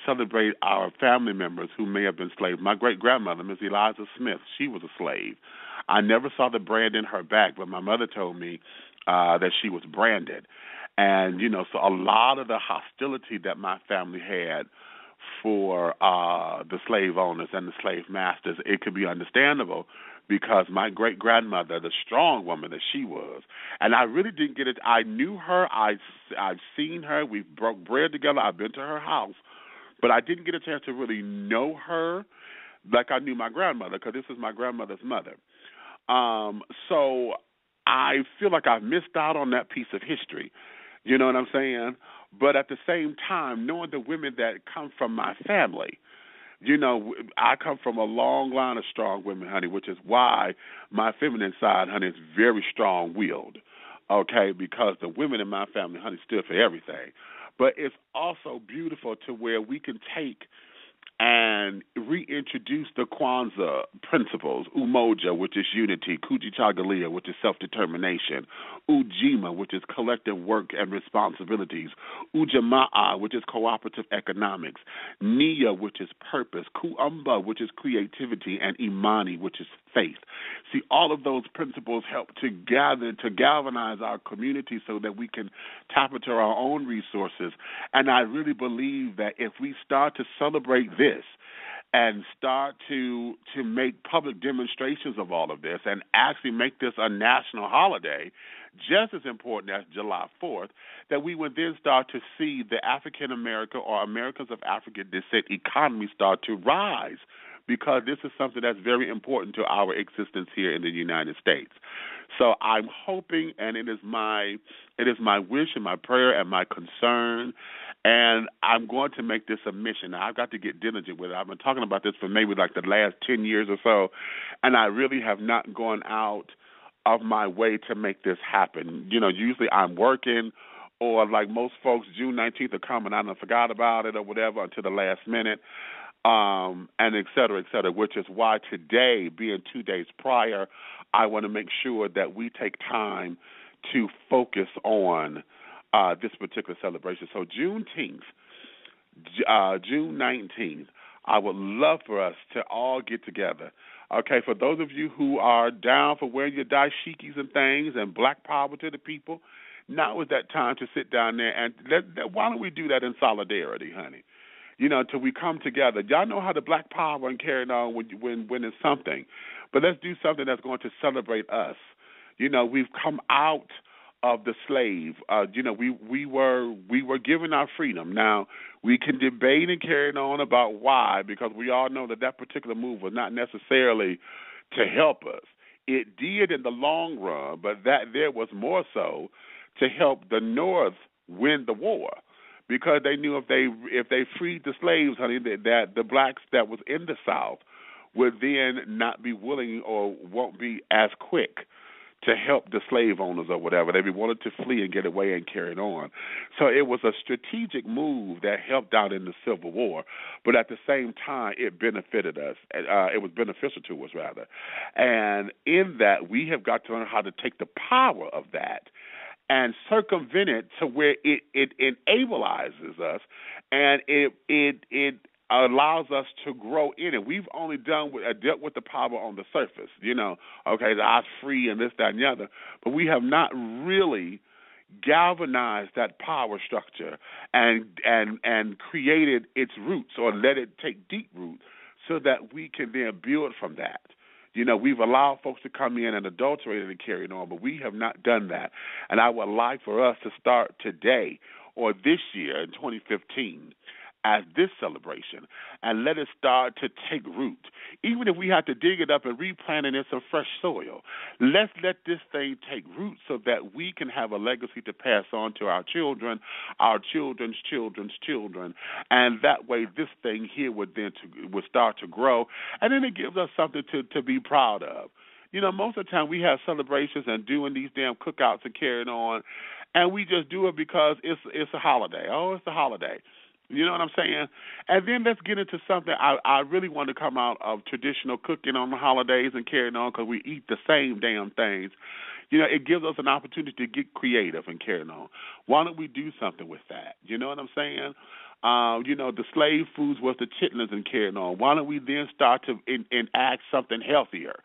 J: celebrate our family members who may have been slaves, my great-grandmother, Miss Eliza Smith, she was a slave. I never saw the brand in her back, but my mother told me that she was branded. And, so a lot of the hostility that my family had for the slave owners and the slave masters, it could be understandable because my great-grandmother, the strong woman that she was, and I really didn't get it. I knew her. I've seen her. We broke bread together. I've been to her house, but I didn't get a chance to really know her like I knew my grandmother, because this is my grandmother's mother. So I feel like I've missed out on that piece of history. You know what I'm saying? But at the same time, knowing the women that come from my family, you know, I come from a long line of strong women, honey, which is why my feminine side, honey, is very strong-willed, okay, because the women in my family, honey, stood for everything. But it's also beautiful to where we can take and reintroduce the Kwanzaa principles, Umoja, which is unity, Kujichagulia, which is self-determination, Ujima, which is collective work and responsibilities, Ujamaa, which is cooperative economics, Nia, which is purpose, Kuumba, which is creativity, and Imani, which is faith. See, all of those principles help to galvanize our community so that we can tap into our own resources. And I really believe that if we start to celebrate this and start to make public demonstrations of all of this and actually make this a national holiday, just as important as July 4th, that we would then start to see the African American or Americans of African descent economy start to rise, because this is something that's very important to our existence here in the United States. So I'm hoping, and it is my wish and my prayer and my concern, and I'm going to make this a mission. Now, I've got to get diligent with it. I've been talking about this for maybe like the last 10 years or so, and I really have not gone out of my way to make this happen. You know, usually I'm working, or like most folks, June 19th will come and I done forgot about it or whatever until the last minute. And et cetera, which is why today, being 2 days prior, I want to make sure that we take time to focus on this particular celebration. So Juneteenth, June 19th, I would love for us to all get together. Okay, for those of you who are down for wearing your dashikis and things and black power to the people, now is that time to sit down there and why don't we do that in solidarity, honey? You know, until we come together. Y'all know how the black power and carrying on when it's something. But let's do something that's going to celebrate us. You know, we've come out of the slave. You know, we were given our freedom. Now, we can debate and carry on about why, because we all know that particular move was not necessarily to help us. It did in the long run, but that there was more so to help the North win the war. Because they knew if they freed the slaves, honey, that the blacks that was in the South would then not be willing or won't be as quick to help the slave owners or whatever. They wanted to flee and get away and carry it on. So it was a strategic move that helped out in the Civil War, but at the same time, it benefited us. It was beneficial to us, rather. And in that, we have got to learn how to take the power of that and circumvent it to where it enablizes us, and it allows us to grow in it. We've only dealt with the power on the surface, you know, okay, the I's free and this, that, and the other, but we have not really galvanized that power structure and created its roots or let it take deep root so that we can then build from that. You know, we've allowed folks to come in and adulterate it and carry it on, but we have not done that. And I would like for us to start today or this year in 2015 as this celebration and let it start to take root. Even if we have to dig it up and replant it in some fresh soil, let's let this thing take root so that we can have a legacy to pass on to our children, our children's children's children, and that way this thing here would start to grow, and then it gives us something to be proud of. You know, most of the time we have celebrations and doing these damn cookouts and carrying on, and we just do it because it's a holiday. Oh, it's a holiday. You know what I'm saying? And then let's get into something. I really want to come out of traditional cooking on the holidays and carrying on because we eat the same damn things. You know, it gives us an opportunity to get creative and carrying on. Why don't we do something with that? You know what I'm saying? You know, the slave foods was the chitlins and carrying on. Why don't we then start to enact something healthier?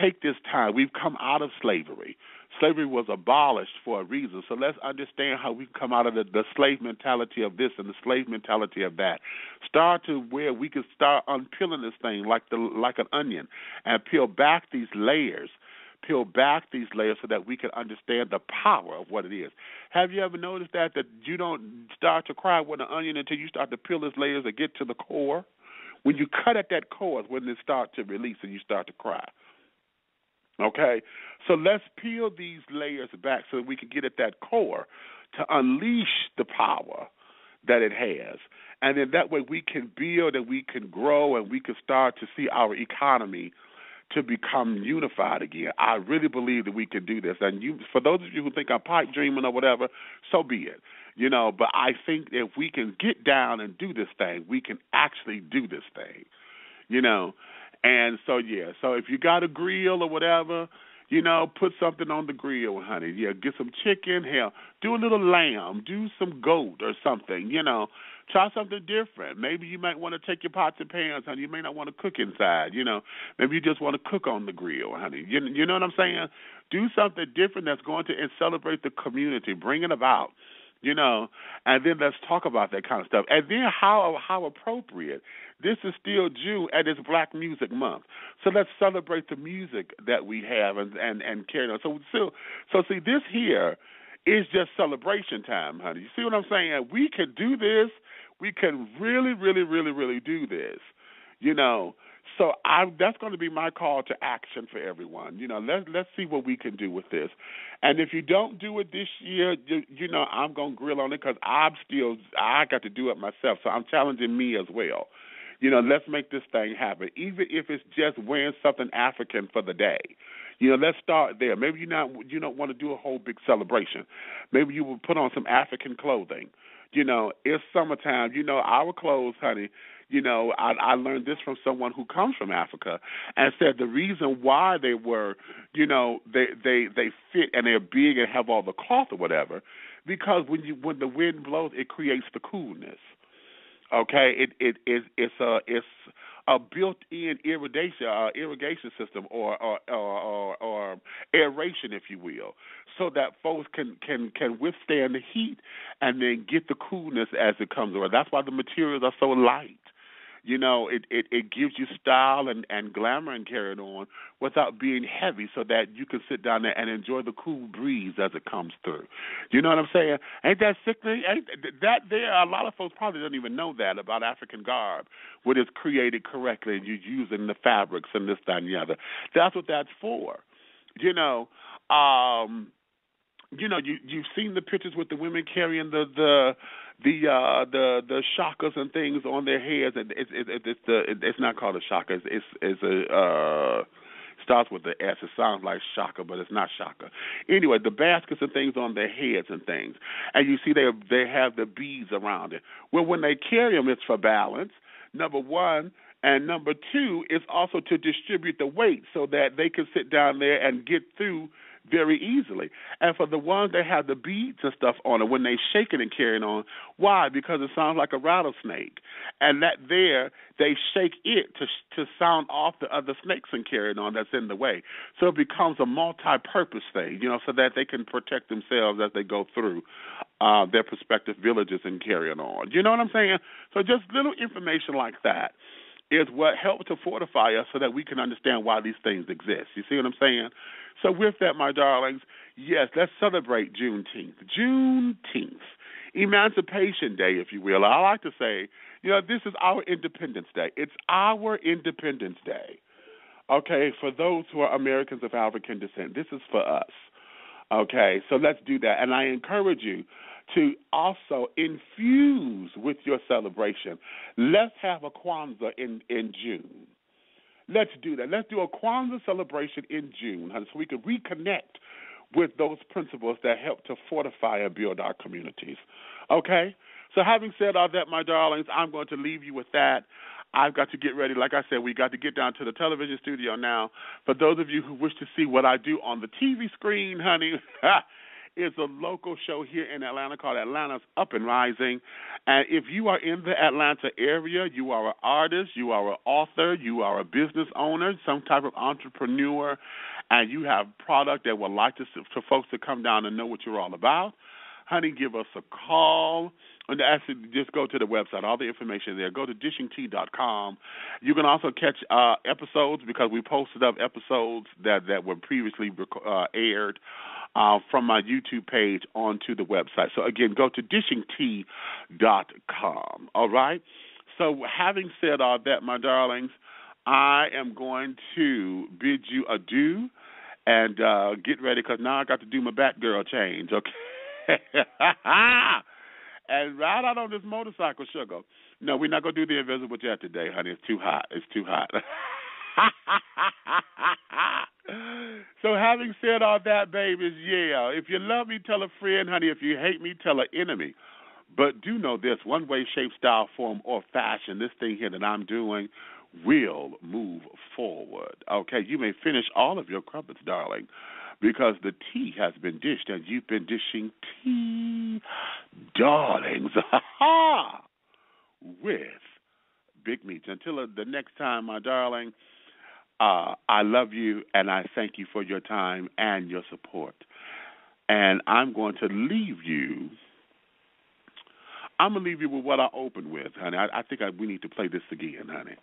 J: take this time. We've come out of slavery. Slavery was abolished for a reason. So let's understand how we come out of the slave mentality of this and the slave mentality of that. Start to where we can start unpeeling this thing like an onion and peel back these layers. Peel back these layers so that we can understand the power of what it is. Have you ever noticed that you don't start to cry with an onion until you start to peel its layers and get to the core? When you cut at that core is when it starts to release and you start to cry. Okay? So let's peel these layers back so that we can get at that core to unleash the power that it has. And then that way we can build and we can grow and we can start to see our economy to become unified again. I really believe that we can do this. And for those of you who think I'm pipe dreaming or whatever, so be it. But I think if we can get down and do this thing, we can actually do this thing. And so, so if you got a grill or whatever, put something on the grill, honey. Yeah, get some chicken, hell, do a little lamb, do some goat or something, Try something different. Maybe you might want to take your pots and pans, honey. You may not want to cook inside, Maybe you just want to cook on the grill, honey. You know what I'm saying? Do something different that's going to celebrate the community, bring it about, and then let's talk about that kind of stuff. And then how appropriate. This is still June and it's Black Music Month. So let's celebrate the music that we have and carry on. So see, this here is just celebration time, honey. You see what I'm saying? We can do this. We can really, really, really, really do this, So that's going to be my call to action for everyone. Let's see what we can do with this. And if you don't do it this year, I'm going to grill on it because I got to do it myself. So I'm challenging me as well. Let's make this thing happen, even if it's just wearing something African for the day. Let's start there. Maybe you don't want to do a whole big celebration. Maybe you will put on some African clothing. It's summertime. Our clothes, honey, I learned this from someone who comes from Africa and said the reason why they were, they fit and they're big and have all the cloth or whatever, because when the wind blows, it creates the coolness. Okay, it's a built-in irrigation system or aeration, if you will, so that folks can withstand the heat and then get the coolness as it comes around. That's why the materials are so light. It gives you style and glamour and carrying on without being heavy so that you can sit down there and enjoy the cool breeze as it comes through. You know what I'm saying? Ain't that sickening? A lot of folks probably don't even know that about African garb, when it's created correctly and you're using the fabrics and this, that, and the other. That's what that's for. You've seen the pictures with the women carrying the shakas and things on their heads, and it's not called a shaka. It's a starts with the S. It sounds like shaka, but it's not shaka. Anyway, the baskets and things on their heads and things, and you see they have the beads around it. Well, when they carry them, it's for balance. Number one. And number two is also to distribute the weight so that they can sit down there and get through very easily. And for the ones that have the beads and stuff on it, when they shake it and carry it on, why? Because it sounds like a rattlesnake. And that there, they shake it to sound off the other snakes and carry it on that's in the way. So it becomes a multi-purpose thing, so that they can protect themselves as they go through their prospective villages and carry it on. You know what I'm saying? So just little information like that is what helps to fortify us so that we can understand why these things exist. You see what I'm saying? So with that, my darlings, yes, let's celebrate Juneteenth. Juneteenth, Emancipation Day, if you will. I like to say, this is our Independence Day. It's our Independence Day. Okay, for those who are Americans of African descent, this is for us. Okay, so let's do that. And I encourage you to also infuse with your celebration. Let's have a Kwanzaa in June. Let's do that. Let's do a Kwanzaa celebration in June so we can reconnect with those principles that help to fortify and build our communities. Okay? So having said all that, my darlings, I'm going to leave you with that. I've got to get ready. Like I said, we got to get down to the television studio now. For those of you who wish to see what I do on the TV screen, honey, is a local show here in Atlanta called Atlanta's Up and Rising. And if you are in the Atlanta area, you are an artist, you are an author, you are a business owner, some type of entrepreneur, and you have product that would like for folks to come down and know what you're all about, honey, give us a call. And actually, just go to the website. All the information there. Go to dishingtea.com. You can also catch episodes because we posted up episodes that were previously aired from my YouTube page onto the website. So, again, go to dishingtea.com. All right? So, having said all that, my darlings, I am going to bid you adieu and get ready because now I got to do my Batgirl change, okay? And ride out on this motorcycle, sugar. No, we're not going to do the Invisible Jet today, honey. It's too hot. It's too hot. So having said all that, babies, yeah, if you love me, tell a friend, honey. If you hate me, tell an enemy. But do know this, one way, shape, style, form, or fashion, this thing here that I'm doing will move forward. Okay, you may finish all of your crumpets, darling, because the tea has been dished and you've been dishing tea, darlings, with Big Meats. Until the next time, my darling, I love you and I thank you for your time and your support. And I'm going to leave you. I'm going to leave you with what I opened with, honey. I think we need to play this again, honey.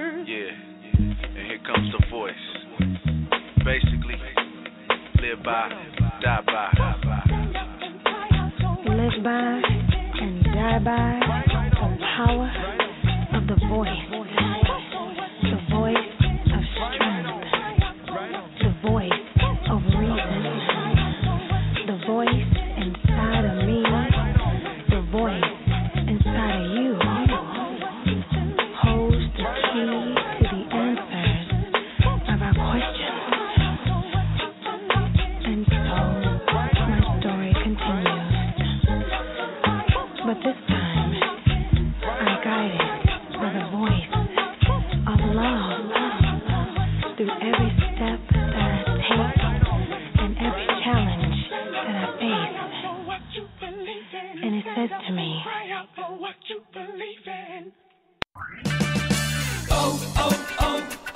N: Yeah, and here comes the voice. Basically, live by, die by.
F: Live by and die by the power of the voice. The voice of strength. The voice of reason. The voice inside of me. The voice inside of you holds the key to the answers of our questions. And so my story continues. But this time I'm guided by the voice of love through every step that I take and every challenge that I face. And it says to me,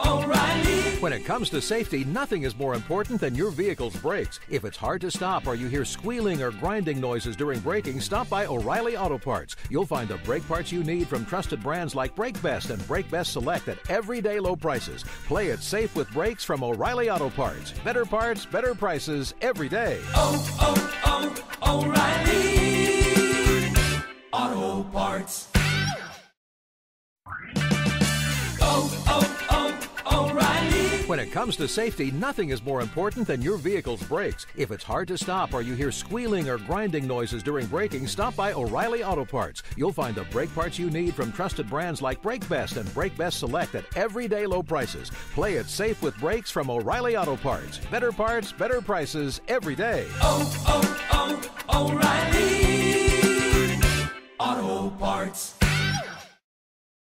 B: O'Reilly.
A: When it comes to safety, nothing is more important than your vehicle's brakes. If it's hard to stop or you hear squealing or grinding noises during braking, stop by O'Reilly Auto Parts. You'll find the brake parts you need from trusted brands like Brake Best and Brake Best Select at everyday low prices. Play it safe with brakes from O'Reilly Auto Parts. Better parts, better prices every day.
B: O'Reilly Auto Parts. O'Reilly.
A: When it comes to safety, nothing is more important than your vehicle's brakes. If it's hard to stop or you hear squealing or grinding noises during braking, stop by O'Reilly Auto Parts. You'll find the brake parts you need from trusted brands like Brake Best and Brake Best Select at everyday low prices. Play it safe with brakes from O'Reilly Auto Parts. Better parts, better prices every day.
B: O'Reilly Auto Parts.